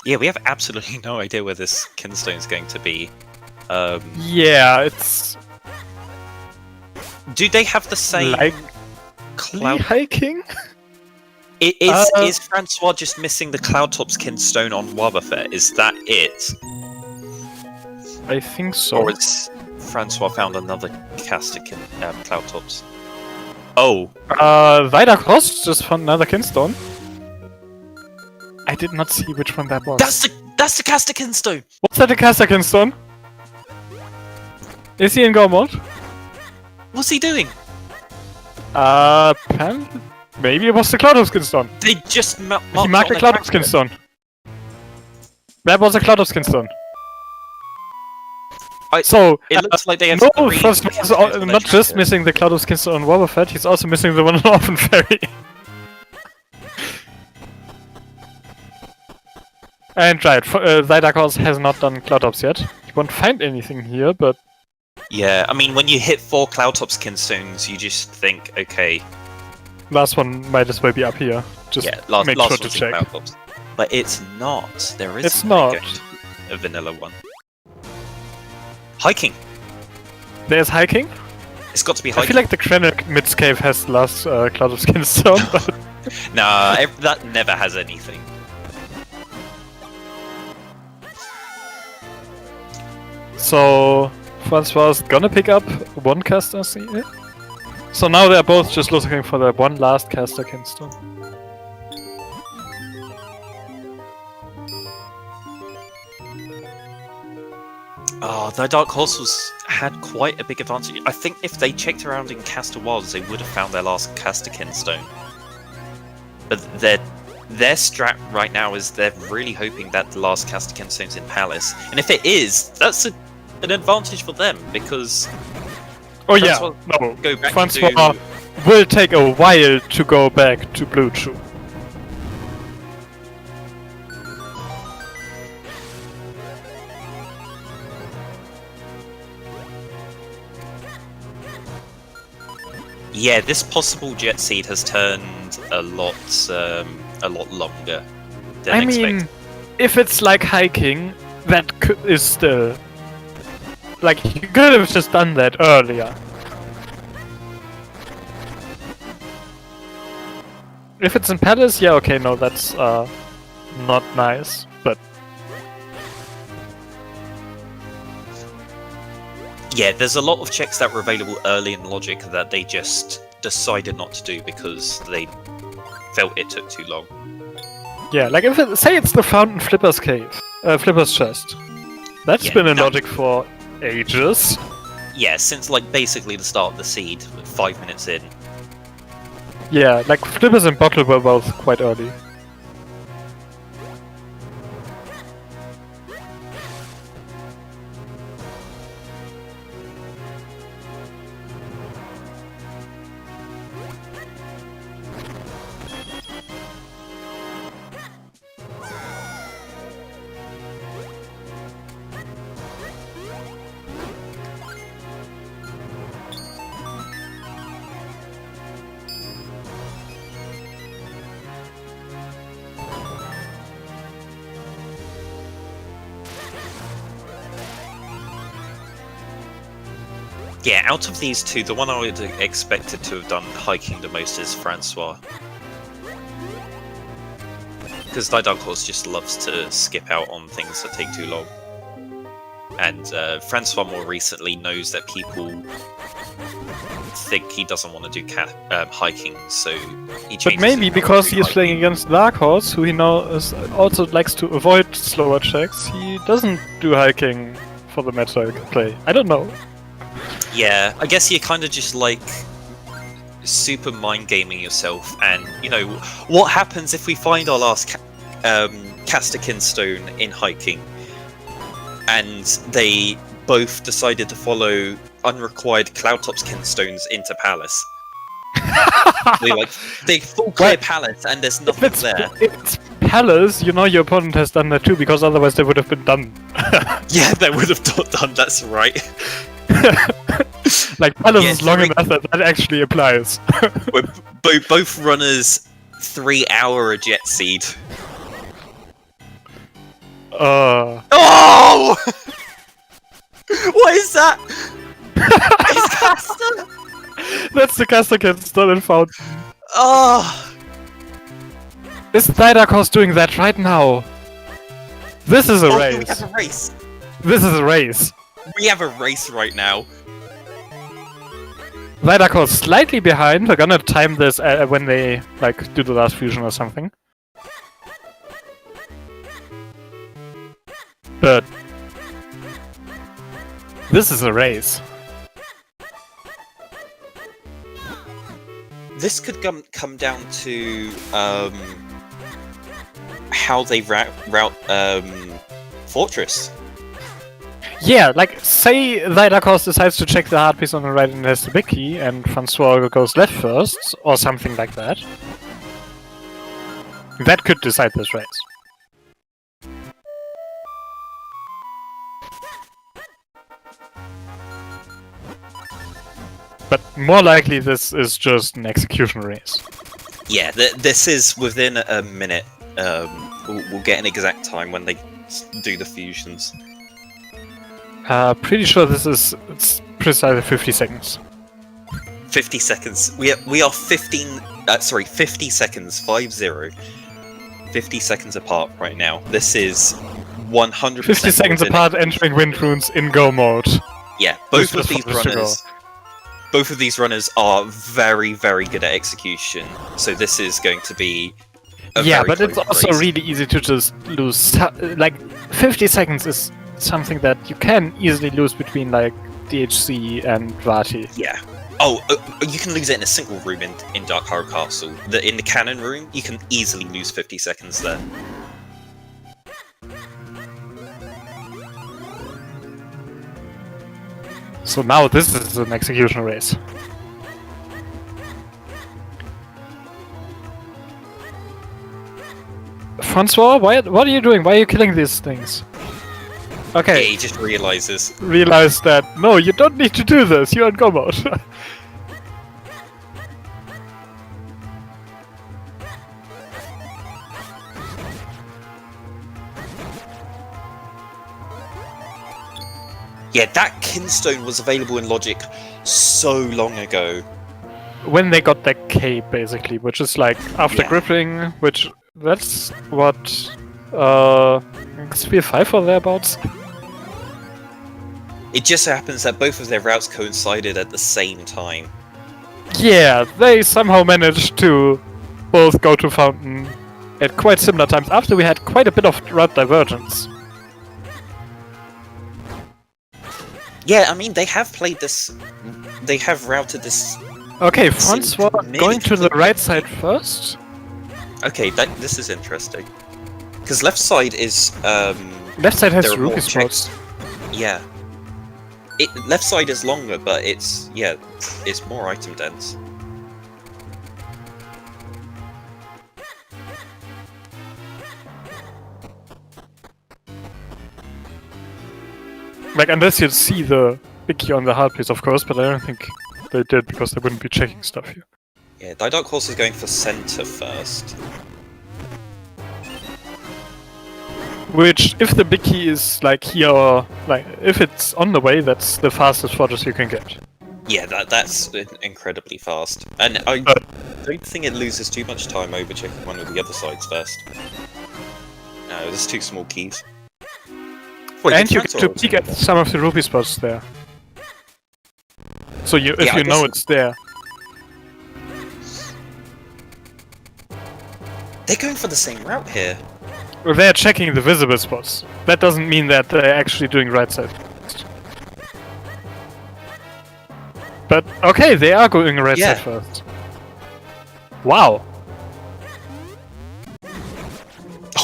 Yeah, we have absolutely no idea where this kinstone is going to be. Yeah, it's... Do they have the same Like... cloud? hiking? Is Francois just missing the Cloudtops kinstone on Wobbuffet? Is that it? I think so. Or has Francois found another caster Cloudtops? Oh, ZeldaSpeedRuns just found another kinstone. I did not see which one that was. that's the caster kinstone! What's that, a caster kinstone? Is he in Go mode? What's he doing? Apparently... Maybe it was the Cloudhouse kinstone. They just He marked the Cloudhouse kinstone. That was a Cloudhouse kinstone. So, It looks like they have no, three first casters was on their not just tracker. missing the Cloudhouse kinstone on Wobbuffet, he's also missing the one on Orphan Fairy. And right, ZeldaSpeedRuns has not done Cloudtops yet. You won't find anything here, but... Yeah, I mean, when you hit 4 Cloudtops kinstones, you just think, okay, Last one might as well be up here. Just yeah, last make sure one's to in check. Cloudtops. But it's not. There is It's not. a vanilla one. Hiking. There's hiking. It's got to be I hiking. feel like the Krennic Mids Cave has the last Cloudtops kinstone, but... Nah, that never has anything. So, Francois is gonna pick up one caster, see it? So now they're both just looking for the one last caster kinstone. Oh, the Dark Horse had quite a big advantage. I think if they checked around in Caster Wilds, they would have found their last caster kinstone. But their strat right now is they're really hoping that the last Castigan stone's in Palace, and if it is, that's an advantage for them because. Oh yeah, no. Go back Francois will take a while to go back to Blue Chew. Yeah, this possible jet seed has turned a lot longer than I expected. mean, if it's like hiking, that is still like you could have just done that earlier. If it's in Palace, yeah, okay, no, that's not nice, but Yeah, there's a lot of checks that were available early in Logic that they just decided not to do because they felt it took too long. yeah, like if say it's the Fountain Flipper's cave, Flipper's chest. That's Yeah, been in that- Logic for ages. Yeah, since like basically the start of the seed, 5 minutes in. Yeah, like Flippers and Bottle were both quite early. Yeah, out of these two, the one I would have expected to have done hiking the most is Francois. Because ThyDarkHorse just loves to skip out on things that take too long. And Francois more recently knows that people think he doesn't want to do hiking, so he changes. But maybe his because to he is playing hiking. against ThyDarkHorse, who he knows also likes to avoid slower checks, he doesn't do hiking for the meta play. I don't know. Yeah, I guess you're kind of just like super mind gaming yourself, and you know what happens if we find our last Castigan stone in hiking, and they both decided to follow unrequired Cloudtop's kinstones into Palace. they full clear What? Palace, and there's If nothing it's, there. it's Palace, you know your opponent has done that too, because otherwise they would have been done. Yeah, they would have done. That's right. Like, Palace Yeah, is long three- enough that that actually applies. We're both runners 3 hour a jet seed. Oh! What is that? Is Caster? That's the Castigan still in Fountain. Oh! Is ThyDarkHorse doing that right now? This is a Oh, we race. have a race. This is a race. We have a race right now. ThyDarkHorse slightly behind. They're gonna time this when they like do the last fusion or something. But this is a race. This could come down to how they route Fortress. Yeah, like say ThyDarkHorse decides to check the hard piece on the right and has the big key, and Francois goes left first, or something like that. That could decide this race. But more likely this is just an execution race. Yeah, this is within a minute. We'll get an exact time when they do the fusions. Pretty sure this is it's precisely 50 seconds. 50 seconds. We are 15. 50 seconds. 50. 50 seconds apart right now. This is 100%. 50 seconds within- apart entering Wind Runes in go mode. Yeah, both This of these was supposed to go. runners. Both of these runners are very, very good at execution. So this is going to be. Yeah, very but it's close also race. really easy to just lose. Like, 50 seconds is something that you can easily lose between, like, DHC and Vati. Yeah, Oh, you can lose it in a single room in Dark Horror Castle. In the cannon room, you can easily lose 50 seconds there. So now this is an execution race. Francois, what are you doing? Why are you killing these things? Yeah, Okay, he just realizes. realize that, no, you don't need to do this, you're in go mode. Yeah, that Kinstone was available in Logic so long ago. When they got their cape, basically, which is like after Yeah. gripping, which that's what Sphere 5 or thereabouts. It just happens that both of their routes coincided at the same time. Yeah, they somehow managed to both go to Fountain at quite similar times after we had quite a bit of route divergence. Yeah, I mean, they have played this. They have routed this. Okay, Seems Francois maybe going to the completely- right side first. Okay, this is interesting. Because left side is. Left side has There are more rookie checks. spots. Yeah. Left side is longer, but it's more item dense. Like, unless you see the Wiki on the hard piece, of course, but I don't think they did because they wouldn't be checking stuff here. Yeah, ThyDarkHorse is going for center first. Which, if the big key is like here, or like if it's on the way, that's the fastest fortress you can get. Yeah, that's incredibly fast, and I But- don't think it loses too much time over checking one of the other sides first. No, there's two small keys. Wait, And you did get to Francois- peek at some of the rupee spots there. So if Yeah, I you know guess- it's there. They're going for the same route here. Well, they're checking the visible spots. That doesn't mean that they're actually doing right side first. But okay, they are going right Yeah. side first. Wow.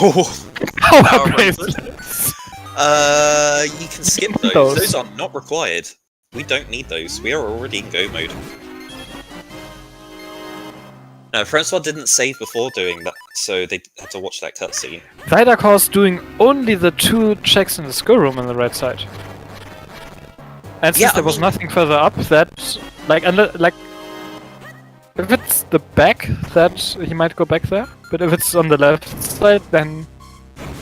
Oh, How Power amazing. you can skip those. Those. Those are not required. We don't need those. We are already in go mode. No, Francois didn't save before doing that, so they had to watch that cutscene. ThyDarkHorse doing only the 2 checks in the skill room on the right side. And since Yeah, I there was mean- nothing further up, that like if it's the back, that he might go back there. But if it's on the left side, then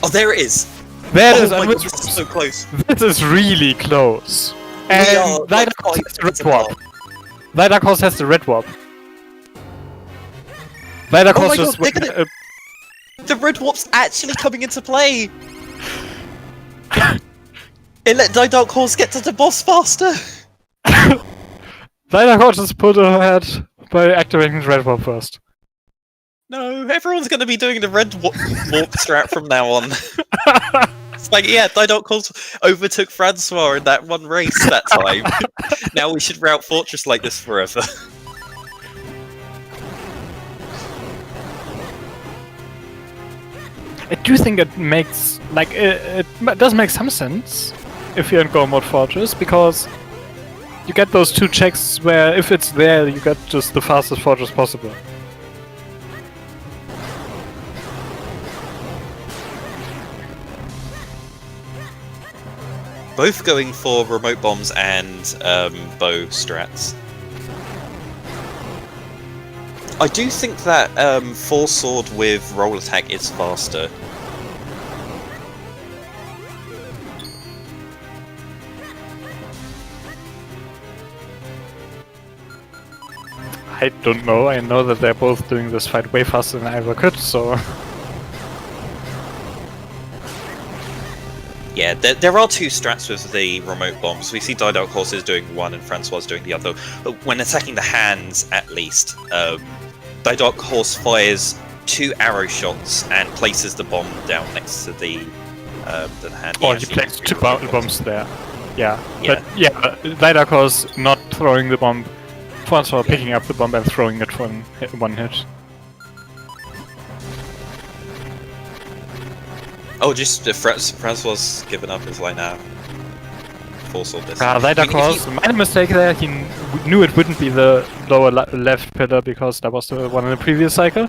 Oh, there it is! there it Oh is. my And god, which- this is so close. this is really close. We And are like ThyDarkHorse 5 has the red seconds warp. apart. ThyDarkHorse has the red warp. Oh my ThyDarkHorse god, just they're gonna- The red warp's actually coming into play! It let ThyDarkHorse get to the boss faster! ThyDarkHorse just pulled ahead by activating the red warp first. No, everyone's gonna be doing the red warp strat from now on. It's like, yeah, ThyDarkHorse overtook Francois in that one race that time. Now we should route Fortress like this forever. I do think it makes like it does make some sense if you're in Go Mode Fortress because you get those 2 checks where if it's there you get just the fastest fortress possible. Both going for remote bombs and bow strats. I do think that full sword with roll attack is faster. I don't know. I know that they're both doing this fight way faster than I ever could. So Yeah, there are 2 strats with the remote bombs. We see ThyDarkHorse is doing one and Francois is doing the other. But when attacking the hands, at least, ThyDarkHorse fires 2 arrow shots and places the bomb down next to the hand. or you actually place does 2 remote bombs there. Yeah, Yeah. but yeah, ThyDarkHorse not throwing the bomb Francois picking up the bomb and throwing it for one hit. Oh, just Francois given up his line now. Full sword this. ThyDarkHorse made a mistake there. He knew it wouldn't be the lower left pillar because that was the one in the previous cycle.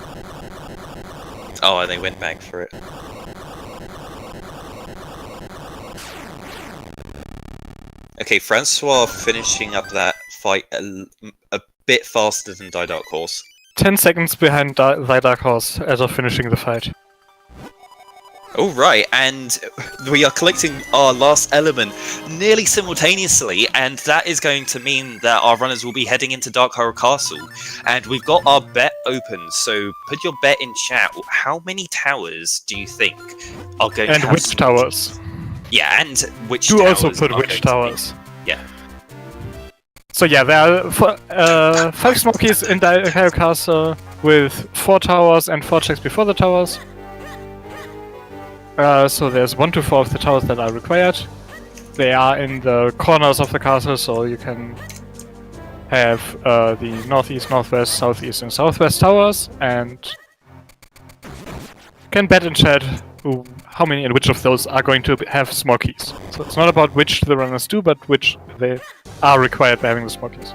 Oh, and they went back for it. Okay, Francois finishing up that fight a bit faster than ThyDarkHorse. 10 seconds behind ThyDarkHorse as of finishing the fight. Oh right, and we are collecting our last element nearly simultaneously, and that is going to mean that our runners will be heading into Dark Horror Castle. And we've got our bet open, so put your bet in chat. How many towers do you think are going to have... And which towers? Yeah, and which do towers also put which towers. Yeah. So yeah, there are 5 smokies in Dark Horror Castle with 4 towers and 4 checks before the towers. So there's 1 to 4 of the towers that are required. They are in the corners of the castle, so you can have the northeast, northwest, southeast, and southwest towers, and can bet in chat how many and which of those are going to have smokies. So it's not about which the runners do, but which they are required by having the smokies.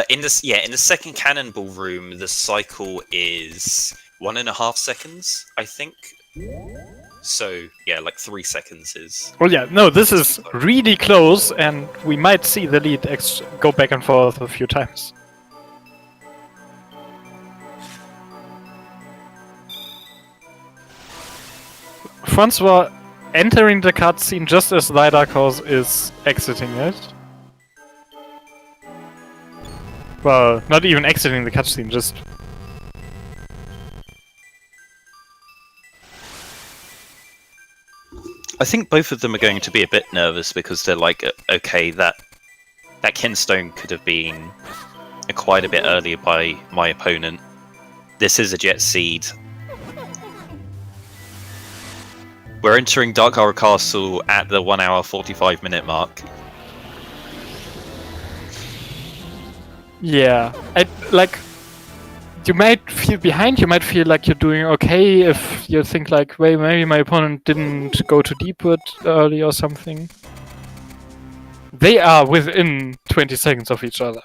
In the second cannonball room, the cycle is 1.5 seconds, I think. So yeah, like 3 seconds is. Well, yeah, no, this is really close, and we might see the lead go back and forth a few times. Francois entering the cutscene just as ThyDarkHorse is exiting it. Well, not even exiting the cutscene, just... I think both of them are going to be a bit nervous because they're like, okay, that Kinstone could have been acquired a bit earlier by my opponent. This is a Jet Seed. We're entering Dark Horror Castle at the 1 hour 45 minute mark. Yeah, you might feel behind, you might feel like you're doing okay if you think like, wait, maybe my opponent didn't go too deep with early or something. They are within 20 seconds of each other.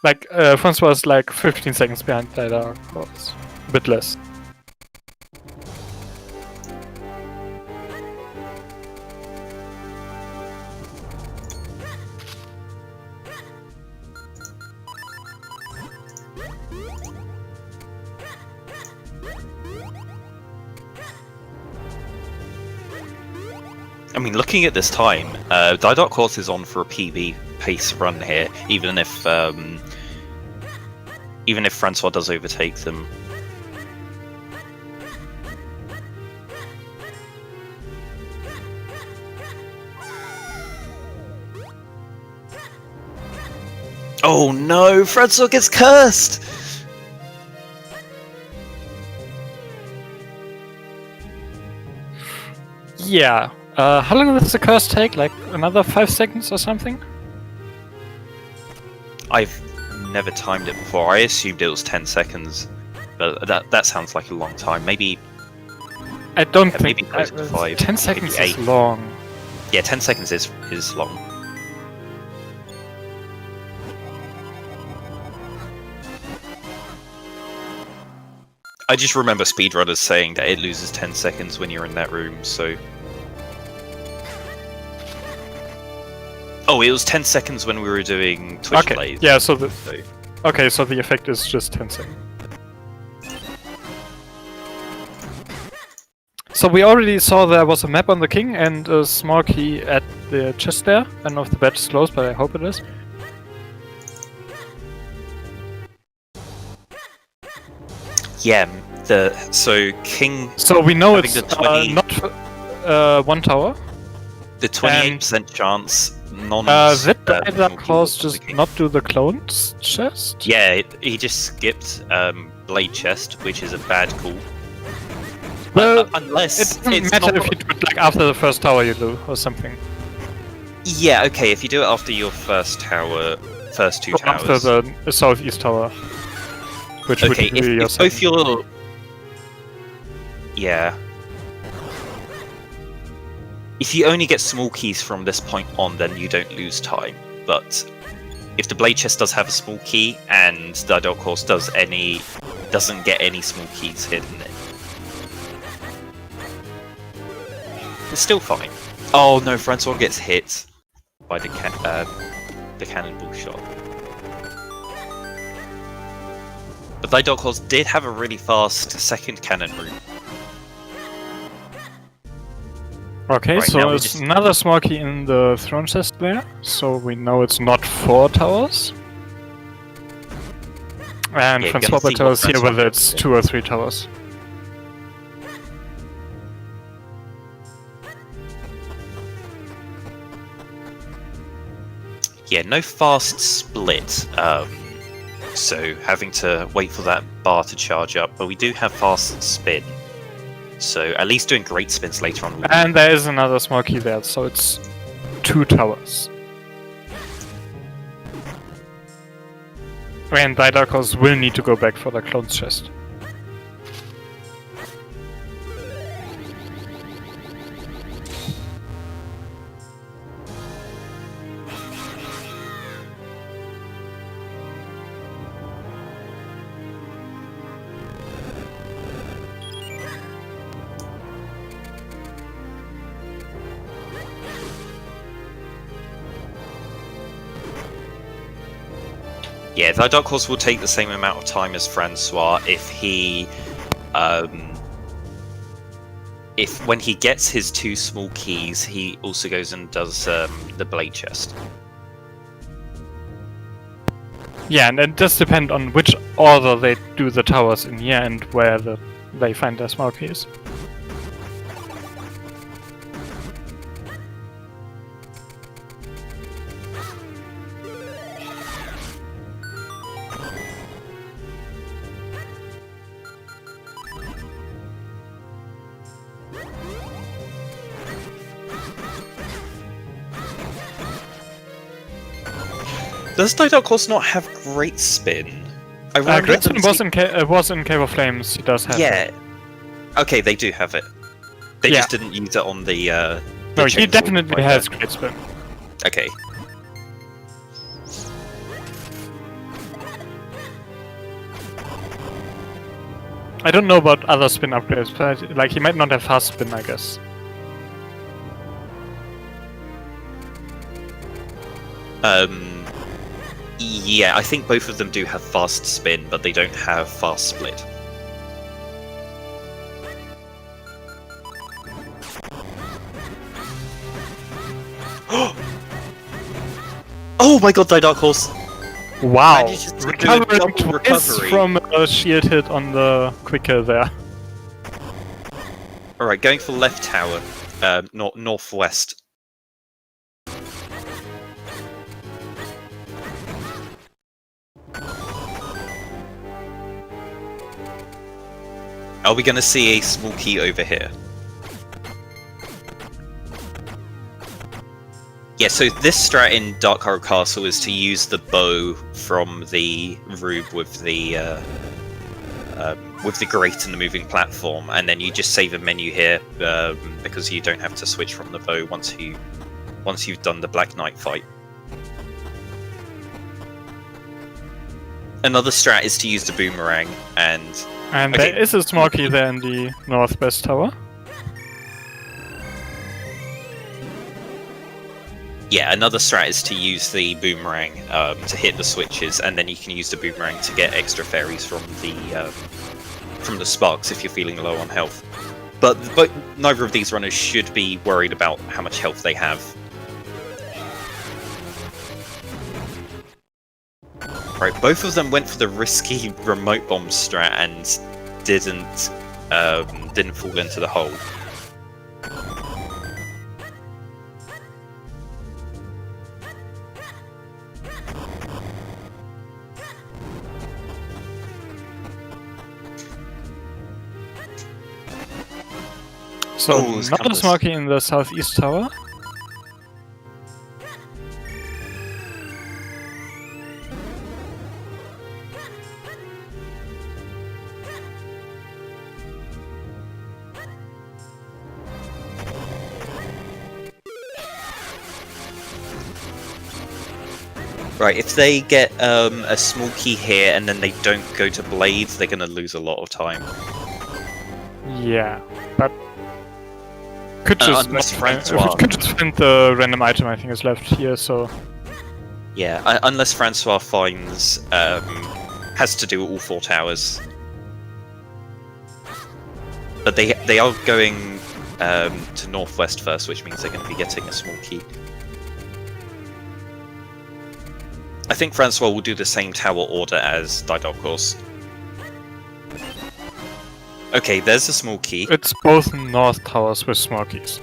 Like, Francois was like 15 seconds behind ThyDarkHorse, a bit less. I mean, looking at this time, ThyDarkHorse is on for a PB pace run here, even if Francois does overtake them. Oh no, Francois gets cursed! Yeah. How long does the curse take? Like another 5 seconds or something? I've never timed it before. I assumed it was 10 seconds, but that sounds like a long time. Maybe I don't maybe think closer to 5. 10 seconds maybe is 8. long. Yeah, 10 seconds is long. I just remember speedrunners saying that it loses 10 seconds when you're in that room, so... Oh, it was 10 seconds when we were doing Twitch plays. Yeah, so the effect is just 10 seconds. So we already saw there was a map on the king and a small key at the chest there. I don't know if the badge is closed, but I hope it is. Yeah, so king. So we know it's the 20, not 1 tower. The 28% chance. Did ThyDarkHorse just not do the clones chest? Yeah, he just skipped blade chest, which is a bad call. Unless it doesn't it's matter not... if you do it like after the first tower you do or something. Yeah, okay, if you do it after your first two Or towers. after the southeast tower, which Okay, would be your if both second. your... Yeah. If you only get small keys from this point on, then you don't lose time. But if the blade chest does have a small key and the ThyDarkHorse doesn't get any small keys hidden in it, it's still fine. Oh no, Francois gets hit by the cannonball shot. But ThyDarkHorse did have a really fast second cannon route. Okay, Right, so now we there's just- another small key in the throne chest there, so we know it's not 4 towers. And Yeah, Francois gonna see will tell what us here Francois whether gets it's 2 or 3 towers. Yeah, no fast split, so having to wait for that bar to charge up, but we do have fast spin. So at least doing great spins later on. And there is another small key there, so it's 2 towers. And ThyDarkHorse will need to go back for the clone's chest. Yeah, ThyDarkHorse will take the same amount of time as Francois if he, if when he gets his 2 small keys, he also goes and does the blade chest. Yeah, and it does depend on which order they do the towers in here and where they find their small keys. Does ThyDarkHorse not have great spin? I remember Great them Spin was in Cave of Flames, he does have Yeah. Okay, they do have it. They Yeah. just didn't use it on the No, he chainsaw definitely like has that. Great Spin. Okay. I don't know about other spin upgrades, but like he might not have fast spin, I guess. Yeah, I think both of them do have fast spin, but they don't have fast split. Oh my god, ThyDarkHorse! Wow! Manages to do a Recovering double twice recovery. from a shield hit on the quicker there. Alright, going for left tower, northwest. Are we going to see a small key over here? Yeah, so this strat in Dark Horror Castle is to use the bow from the Rube with the grate and the moving platform, and then you just save a menu here because you don't have to switch from the bow once you've done the Black Knight fight. Another strat is to use the boomerang, and okay. There is a small key there in the northwest tower. yeah, another strat is to use the boomerang to hit the switches, and then you can use the boomerang to get extra fairies from the sparks if you're feeling low on health. But neither of these runners should be worried about how much health they have. Right, both of them went for the risky remote bomb strat and didn't fall into the hole. So Oh, it's not a Compass. Smoky in the southeast tower. Right, if they get a small key here and then they don't go to blades, they're going to lose a lot of time. Yeah, but could just unless not Francois- could just find the random item I think is left here. So Yeah, unless Francois finds has to do all 4 towers. But they are going to northwest first, which means they're going to be getting a small key. I think Francois will do the same tower order as ThyDarkHorse. Okay, there's a small key. it's both north towers with Smokies.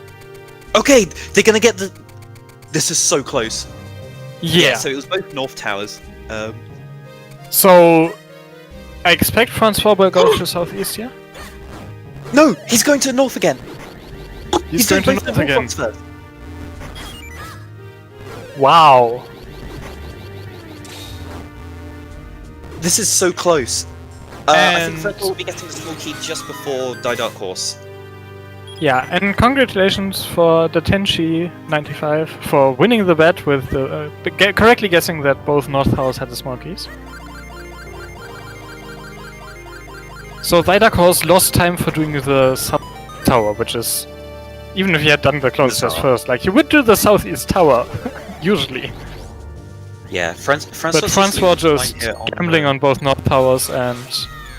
Okay, they're gonna get the. This is so close. Yeah. So it was both north towers. So I expect Francois will go to southeast here. No, he's going to north again. He's going to both north the again. ones first. Wow. This is so close. I think And- Francois will be getting the small key just before ThyDarkHorse. Yeah, and congratulations for the Tenchi 95 for winning the bet with the correctly guessing that both north towers had the Smokies. So ThyDarkHorse lost time for doing the south tower, which is even if he had done the closest Bizarre. first, like he would do the southeast tower usually. Yeah, Francois. But Francois losing just time here gambling on both north towers and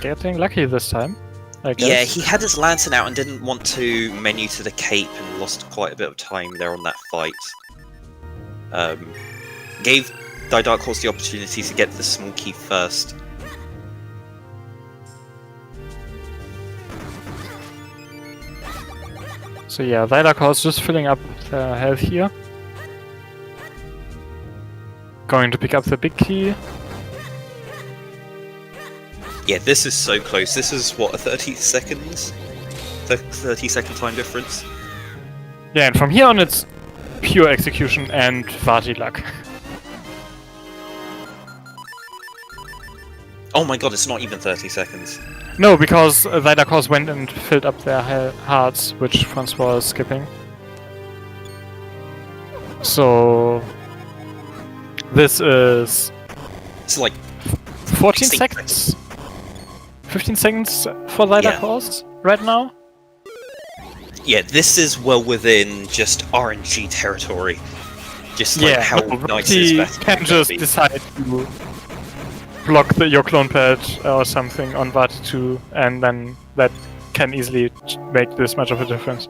getting lucky this time, I guess. Yeah, he had his lantern out and didn't want to menu to the cape and lost quite a bit of time there on that fight. Gave ThyDarkHorse the opportunity to get the small key first. So yeah, ThyDarkHorse just filling up their health here. Going to pick up the big key. Yeah, this is so close. This is what, a 30 seconds? 30-second time difference? Yeah, and from here on it's pure execution and Vati luck. Oh my god, it's not even 30 seconds. No, because ThyDarkHorse went and filled up their hearts, which Francois was skipping. So this is It's like 14 16 seconds. 15 seconds for ThyDarkHorse right now. yeah, this is well within just RNG territory. Just like how nice is he Vati can gonna just be. decide to block your clone pad or something on Vati 2, and then that can easily make this much of a difference.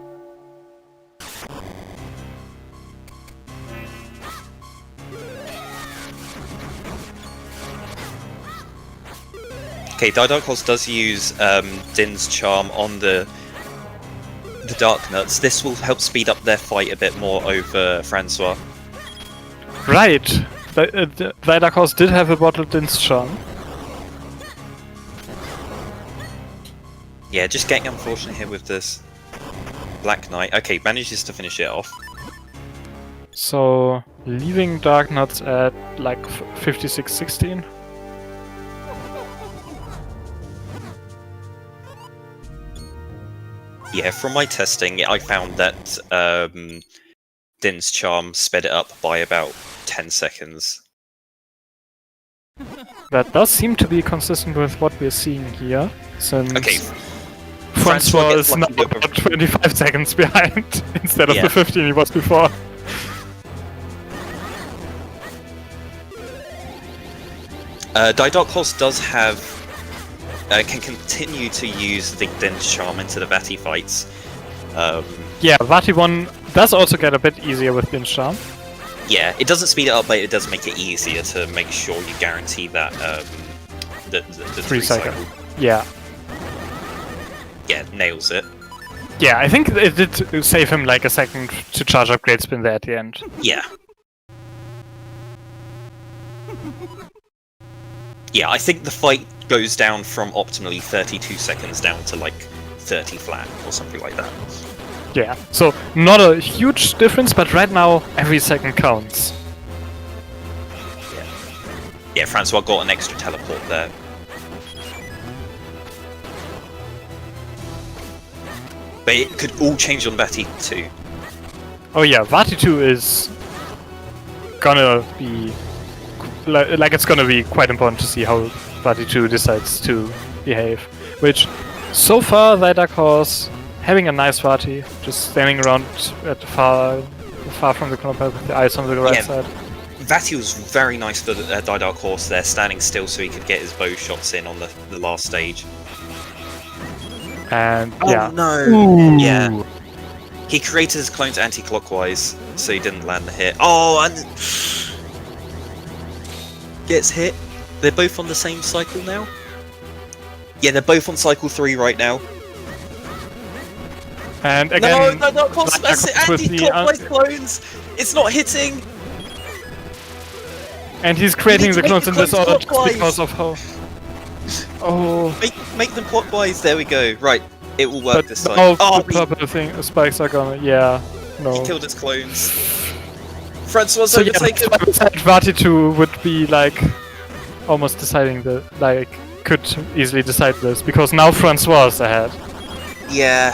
Okay, ThyDarkHorse does use Din's charm on the Dark Nuts. This will help speed up their fight a bit more over Francois. Right! ThyDarkHorse did have a bottled Din's charm. Yeah, just getting unfortunate here with this Black Knight. Okay, manages to finish it off. So, leaving Dark Nuts at like 56-16. Yeah, from my testing, I found that Din's charm sped it up by about 10 seconds. That does seem to be consistent with what we're seeing here, since Okay, Francois gets is now lucky with a- about 25 seconds behind instead of Yeah. the 15 he was before. ThyDarkHorse does have can continue to use the Din's charm into the Vati fights. Yeah, Vati 1 does also get a bit easier with Din's charm. Yeah, it doesn't speed it up, but it does make it easier to make sure you guarantee that the 3 second. Yeah. Yeah, nails it. Yeah, I think it did save him like a second to charge up Great Spin there at the end. Yeah. Yeah, I think the fight goes down from optimally 32 seconds down to like 30 flat or something like that. Yeah, so not a huge difference, but right now every second counts. Yeah, Francois got an extra teleport there. But it could all change on Vati 2. Oh yeah, Vati 2 is gonna be... Like, it's gonna be quite important to see how Vati 2 decides to behave. Which, so far, ThyDarkHorse having a nice Vati, just standing around at far from the corner with the eyes on the right side. Vati was very nice for the ThyDarkHorse there, standing still so he could get his bow shots in on the last stage. And Oh no! Ooh. Yeah. He created his clones anti-clockwise, so he didn't land the hit. Oh, and gets hit. They're both on the same cycle now? Yeah, they're both on cycle 3 right now. And again, no, not anti-clockwise clones! It's not hitting! And he's creating the clones in this order just clockwise. because of how... Oh... Make them clockwise, there we go. Right, it will work this time. Oh, the purple thing, spikes are gonna... Yeah, no. He killed his clones. Francois So yeah, overtaken. Vati 2 would be like... almost deciding the... like... could easily decide this, because now Francois is ahead. Yeah,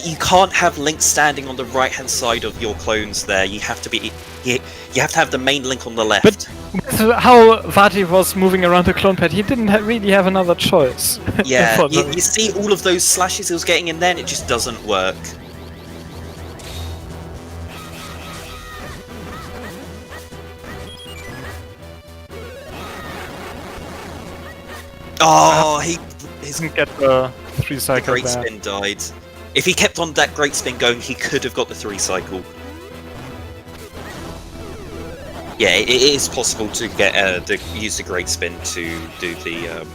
you can't have Link standing on the right-hand side of your clones there. You have to be... You have to have the main Link on the left. But with how Vati was moving around the clone pad, he didn't really have another choice. Yeah, you see all of those slashes he was getting in there, and it just doesn't work. Oh, he doesn't get the 3 cycle great there. spin died. If he kept on that great spin going, he could have got the 3 cycle. Yeah, it is possible to get to use the great spin to do the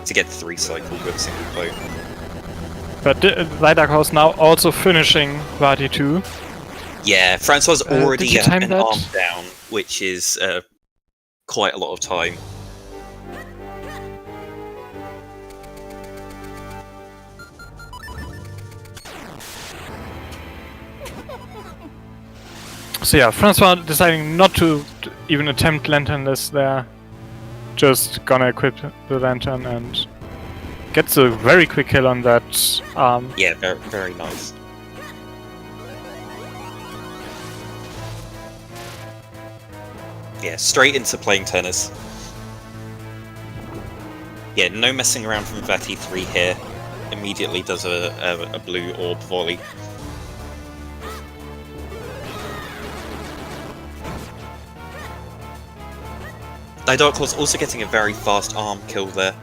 to get the 3 cycle with a single clone. But ThyDarkHorse now also finishing Vati 2. Yeah, Francois already did you time an that? arm down, which is quite a lot of time. So yeah, Francois deciding not to even attempt Lanternless there. Just gonna equip the Lantern and gets a very quick kill on that arm. Yeah, very, very nice. Yeah, straight into playing tennis. Yeah, no messing around from Vati 3 here. Immediately does a blue orb volley. ThyDarkHorse also getting a very fast arm kill there.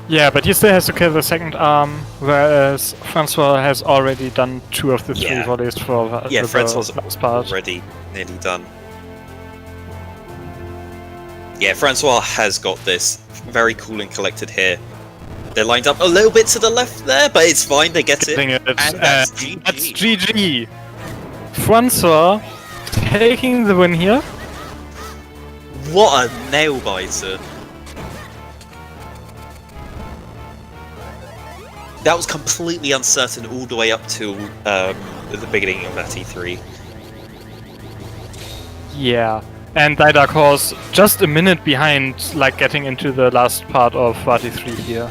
Yeah, but he still has to kill the second arm, whereas Francois has already done 2 of the 3 volleys for yeah, Francois the last part. Already nearly done. Yeah, Francois has got this. Very cool and collected here. They're lined up a little bit to the left there, but it's fine, they get it. And that's GG. That's GG! Francois taking the win here. What a nail biter! That was completely uncertain all the way up till the beginning of Vati 3. Yeah, and ThyDarkHorse just a minute behind, like getting into the last part of Vati 3 here.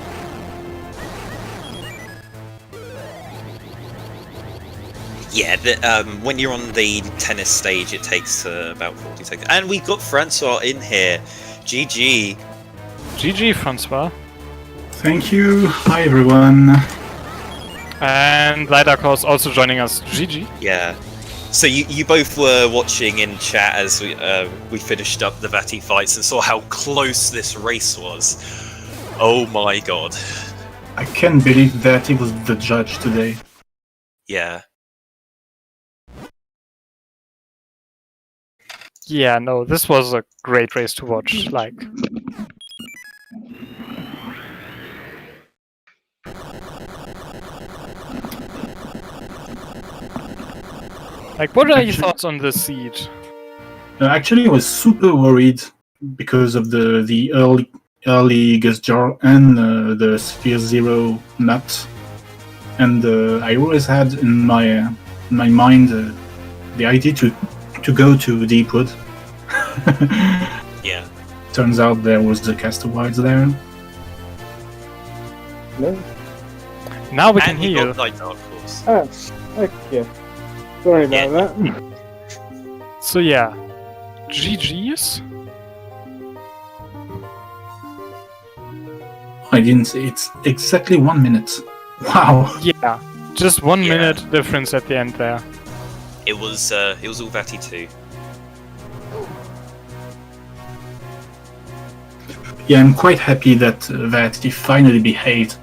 Yeah, when you're on the tennis stage, it takes about 40 seconds. And we've got Francois in here. GG. GG, Francois. Thank you. Hi, everyone. And ThyDarkHorse also joining us. GG. Yeah. So you both were watching in chat as we finished up the Vati fights and saw how close this race was. Oh my god. I can't believe that he was the judge today. Yeah. Yeah, no, this was a great race to watch, like... Like, what are your thoughts on this seed? Actually, I was super worried because of the early Gus Jar and the Sphere Zero maps. and I always had in my mind the idea to go to Deepwood. Yeah. Turns out there was the Castaways there. No? Now we can And you heal. got ThyDarkHorse. Ah, okay. Sorry about that. So yeah, GG's. I didn't say it's exactly 1 minute. Wow. Yeah, just 1 Yeah. minute difference at the end there. It was all Vatty too. Yeah, I'm quite happy that he finally behaved.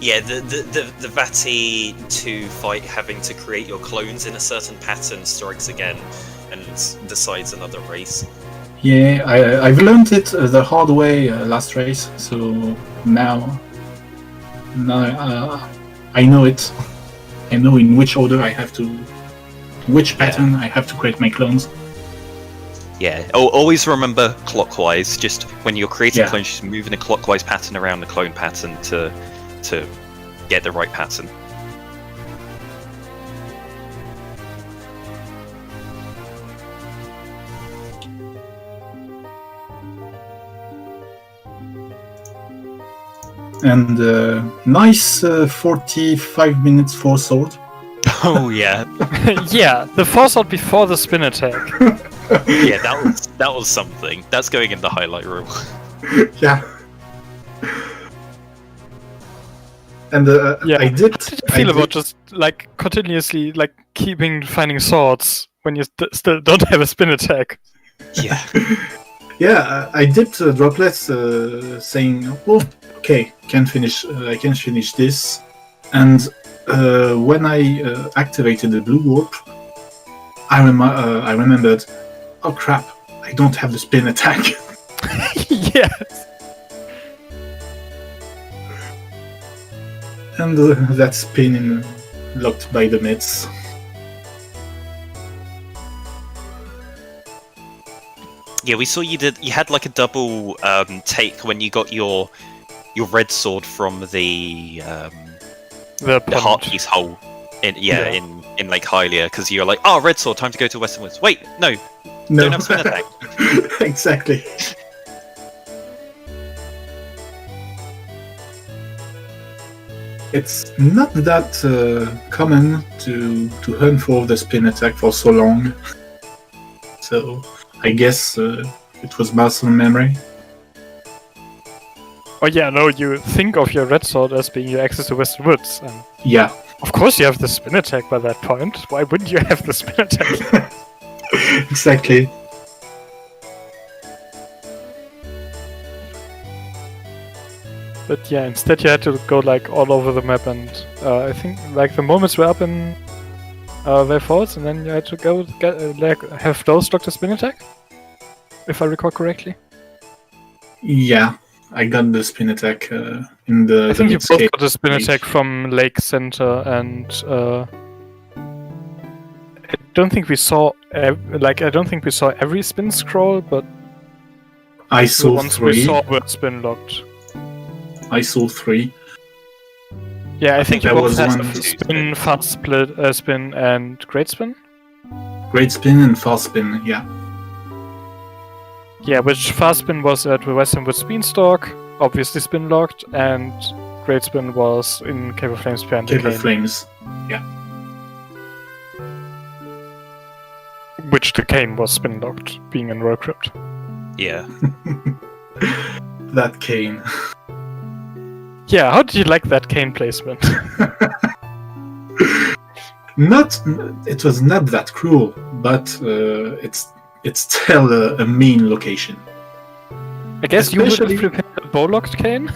Yeah, the Vati 2 fight having to create your clones in a certain pattern strikes again and decides another race. Yeah, I've learned it the hard way last race, so now I know it. I know in which order I have to, which pattern I have to create my clones. Yeah, always remember clockwise. Just when you're creating Yeah. clones, just move in a clockwise pattern around the clone pattern to get the right pattern. And nice 45 minutes for sword. Oh yeah, Yeah, the force out before the spin attack. yeah, that was something. That's going in the highlight reel. Yeah. And Yeah. I did. How did you feel about just like continuously like finding swords when you still don't have a spin attack? Yeah, Yeah, I dipped droplets, saying, "Oh, okay, I can finish this." And when I activated the blue warp, I remembered, oh crap, I don't have the spin attack. Yes. And that spin locked by the mids. yeah. We saw you had like a double take when you got your red sword from the The heart punch. piece hole in Yeah. in Lake Hylia, because you're like, oh, red sword, time to go to Western Woods. Wait, no, No, don't have spin attack. Exactly. It's not that common to hunt for the spin attack for so long. So I guess it was muscle memory. Oh yeah, no, you think of your red sword as being your access to Western Woods, and Yeah. of course you have the spin attack by that point. Why wouldn't you have the spin attack? Exactly. But yeah, instead you had to go like all over the map, and I think like the moments were up in Way Falls, and then you had to go have those Doctor Spin attack, if I recall correctly. Yeah, I got the spin attack in the. I think you both Midscape got the spin stage. attack from Lake Center, and I don't think we saw I don't think we saw every spin scroll, but I the saw ones we 3. saw were spin locked. I saw 3. Yeah, I think you there both was had one- spin, fast split, spin, and great spin. Great spin and fast spin. Yeah. Yeah, which fast spin was at Western Woods Beanstalk, obviously spin locked, and great spin was in Cave of Flames Behind the Cave of Cane, Flames. which the cane was spin locked, being in Royal Crypt. Yeah, That cane. Yeah, how did you like that cane placement? It was not that cruel, but it's still a mean location. I guess you would have Especially- prepared a bow locked cane.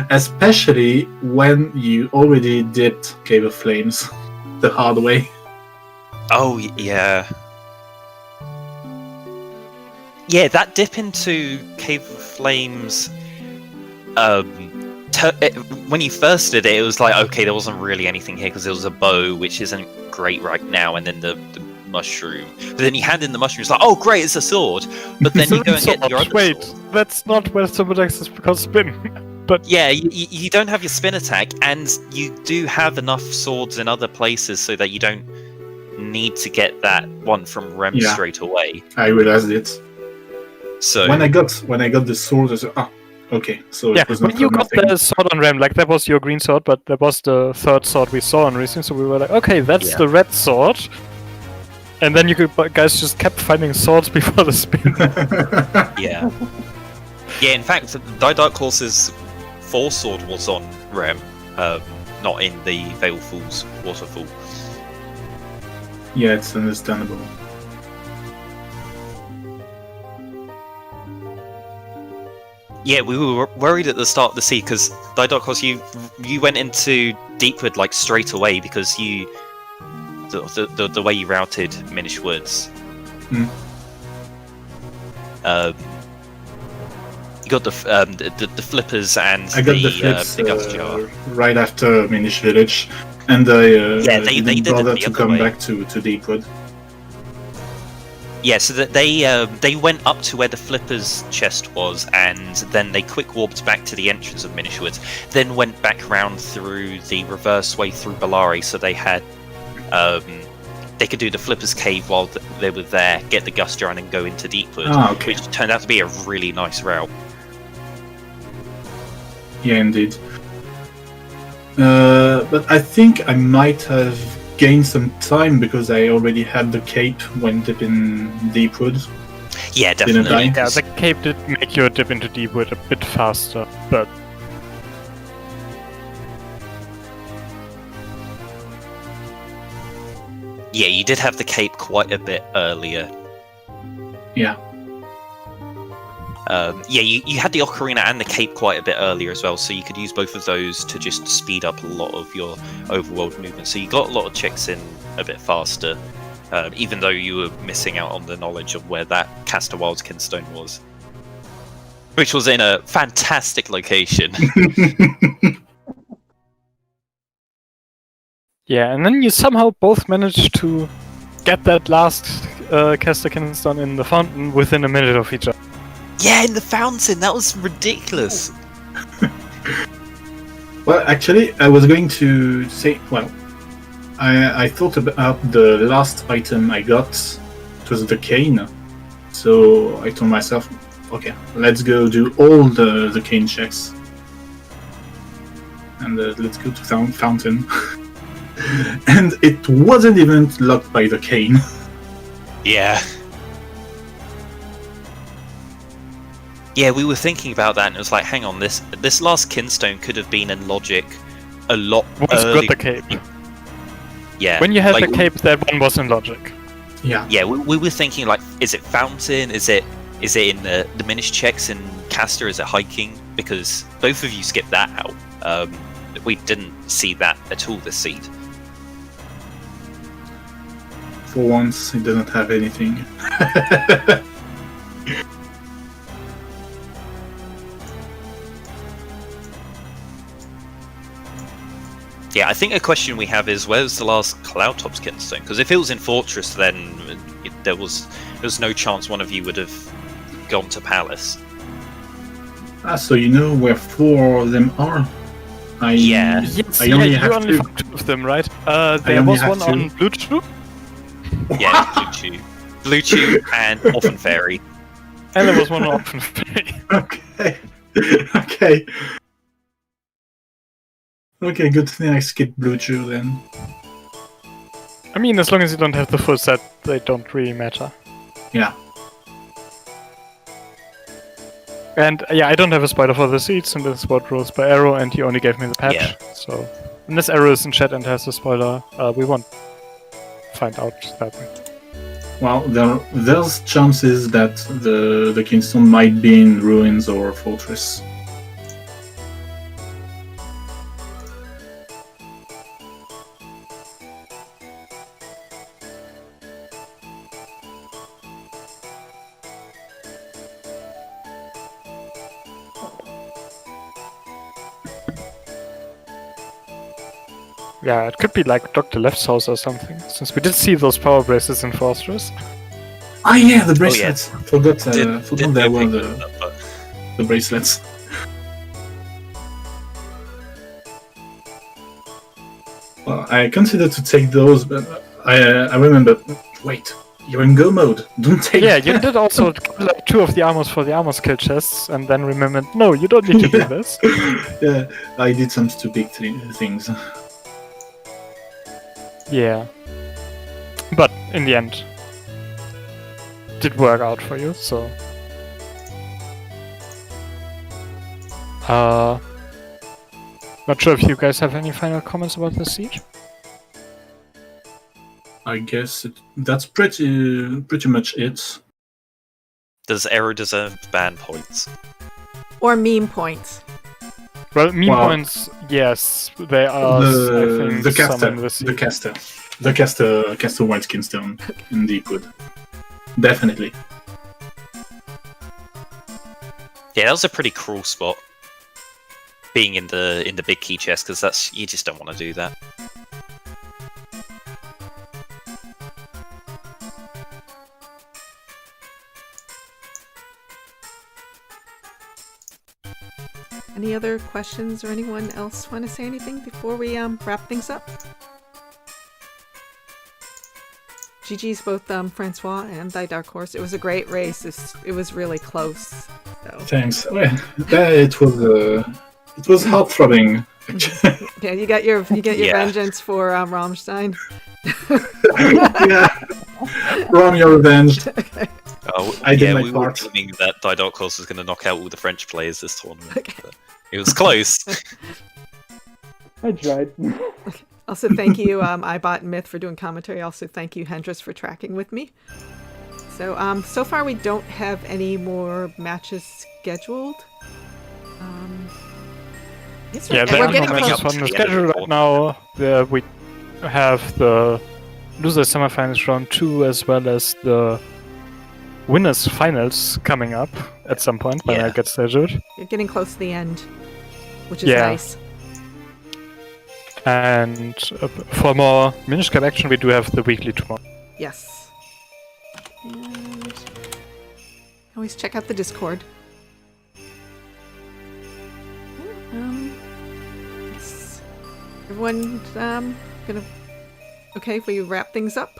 Especially when you already dipped Cave of Flames the hard way. oh yeah, yeah. That dip into Cave of Flames. When you first did it, it was like, okay, there wasn't really anything here because there was a bow, which isn't great right now, and then the mushroom. But then you hand in the mushroom, it's like, oh great, it's a sword. But then you go and get your other Wait, sword. that's not where Subutex is because spin. But Yeah, you don't have your spin attack, and you do have enough swords in other places so that you don't need to get that one from Rem Yeah. straight away. I realized it. So When I got the sword, I said, okay, so yeah, it was not when you for got nothing. the sword on Ram, like that was your green sword, but that was the third sword we saw on Racing, so we were like, okay, that's Yeah. the red sword. And then guys just kept finding swords before the spin. yeah, yeah. In fact, ThyDarkHorse's 4 sword was on Rem, not in the Veilful's waterfall. Yeah, it's understandable. Yeah, we were worried at the start of the sea because ThyDarkHorse, you went into Deepwood like straight away because the way you routed Minish Woods. Hmm. You got the flippers and I got the flips the Gust Jar. right after Minish Village, and I they didn't did it bother the to other come way. back to Deepwood. Yeah, so that they went up to where the flippers chest was, and then they quick warped back to the entrance of Minish Woods. Then went back round through the reverse way through Bellari, so they had they could do the flippers cave while they were there, get the Gust Jar, and then go into Deepwood, Okay. which turned out to be a really nice route. Yeah, indeed. But I think I might have gained some time because I already had the cape when dipping Deepwood. Yeah, Didn't definitely. I? Yeah, the cape did make your dip into Deepwood a bit faster, but Yeah, you did have the cape quite a bit earlier. Yeah. Yeah, you had the Ocarina and the cape quite a bit earlier as well, so you could use both of those to just speed up a lot of your overworld movement. So you got a lot of checks in a bit faster, even though you were missing out on the knowledge of where that Caster Wild's Kinstone was, which was in a fantastic location. yeah, and then you somehow both managed to get that last Caster Kinston in the fountain within a minute of each other. Yeah, in the fountain, that was ridiculous. Well, actually, I was going to say, I thought about the last item I got. It was the cane. So I told myself, okay, let's go do all the cane checks. And let's go to fountain. And it wasn't even locked by the cane. Yeah. Yeah, we were thinking about that, and it was like, hang on, this last Kinstone could have been in logic a lot Once you earlier. got the cape. Yeah. When you had like, the cape, that one was in logic. Yeah. Yeah, we were thinking like, is it fountain? Is it in the Minish checks in Caster? Is it hiking? Because both of you skipped that out. We didn't see that at all this seed. For once, it doesn't have anything. Yeah, I think a question we have is, where's the last Cloudtop's Kinstone? Because if it was in Fortress, then there was no chance one of you would have gone to Palace. So you know where 4 of them are? Yeah. Yes, I only you have only two. found 2 of them, right? There only was have one 2. on Blue Chew, Yeah, Blue Chew and Orphan Fairy. and there was one on Open Fairy. Okay. Okay. Okay, good thing I skipped Blue Chew then. I mean, as long as you don't have the full set, they don't really matter. Yeah. And yeah, I don't have a spoiler for the seeds, and this is what rules by Arrow, and he only gave me the patch. Yeah. So, unless Arrow is in chat and has a spoiler, we won't find out that way. Well, there's chances that the Kinstone might be in ruins or fortress. Yeah, it could be like Dr. Left's house or something, since we did see those power bracelets in Fortress. Ah, yeah, the bracelets. Forgot there were but the bracelets. Well, I considered to take those, but I remember. Wait, you're in go mode. Don't take. Yeah, you did also kill, like 2 of the armors for the armor skill chests, and then remembered, no, you don't need to do Yeah. this. Yeah, I did some stupid things. Yeah. But in the end, did work out for you, so. Not sure if you guys have any final comments about the siege. I guess that's pretty much it. does Arrow deserve ban points? Or meme points. Well, meme Well, points, yes, they are. I think The some caster, in the siege. the caster white skinstone in Deepwood, definitely. Yeah, that was a pretty cruel spot. Being in the big key chest, because that's you just don't want to do that. Any other questions or anyone else want to say anything before we wrap things up? GG's both Francois and ThyDarkHorse. It was a great race. It was really close. So. Thanks. Well, it was heart-throbbing. Yeah, you get your Yeah. vengeance for Rammstein. Yeah, Ron, you're avenged. Oh, I did yeah, my we were part. claiming that ThyDarkHorse was going to knock out all the French players this tournament. Okay. But it was close. I tried. Also, thank you, iBot and Myth, for doing commentary. Also, thank you, Hendris, for tracking with me. So, so far we don't have any more matches scheduled. Yeah, and there we're are no getting coming matches up close. on the to the end of schedule the right now. We have the Losers Semifinals Round 2 as well as the Winners Finals coming up at some point when Yeah. I get scheduled. You're getting close to the end, which is Yeah. nice. And for more Minish Cap action, we do have the weekly tomorrow. Yes. And always check out the Discord. Yes. Everyone, gonna. Okay, if we wrap things up.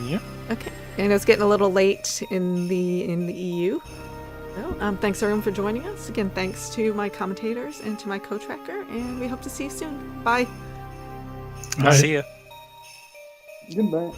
Yeah. Okay. And it's getting a little late in the EU. So, thanks everyone for joining us. Again, thanks to my commentators and to my co-tracker, and we hope to see you soon. Bye. Bye. See ya. Goodbye.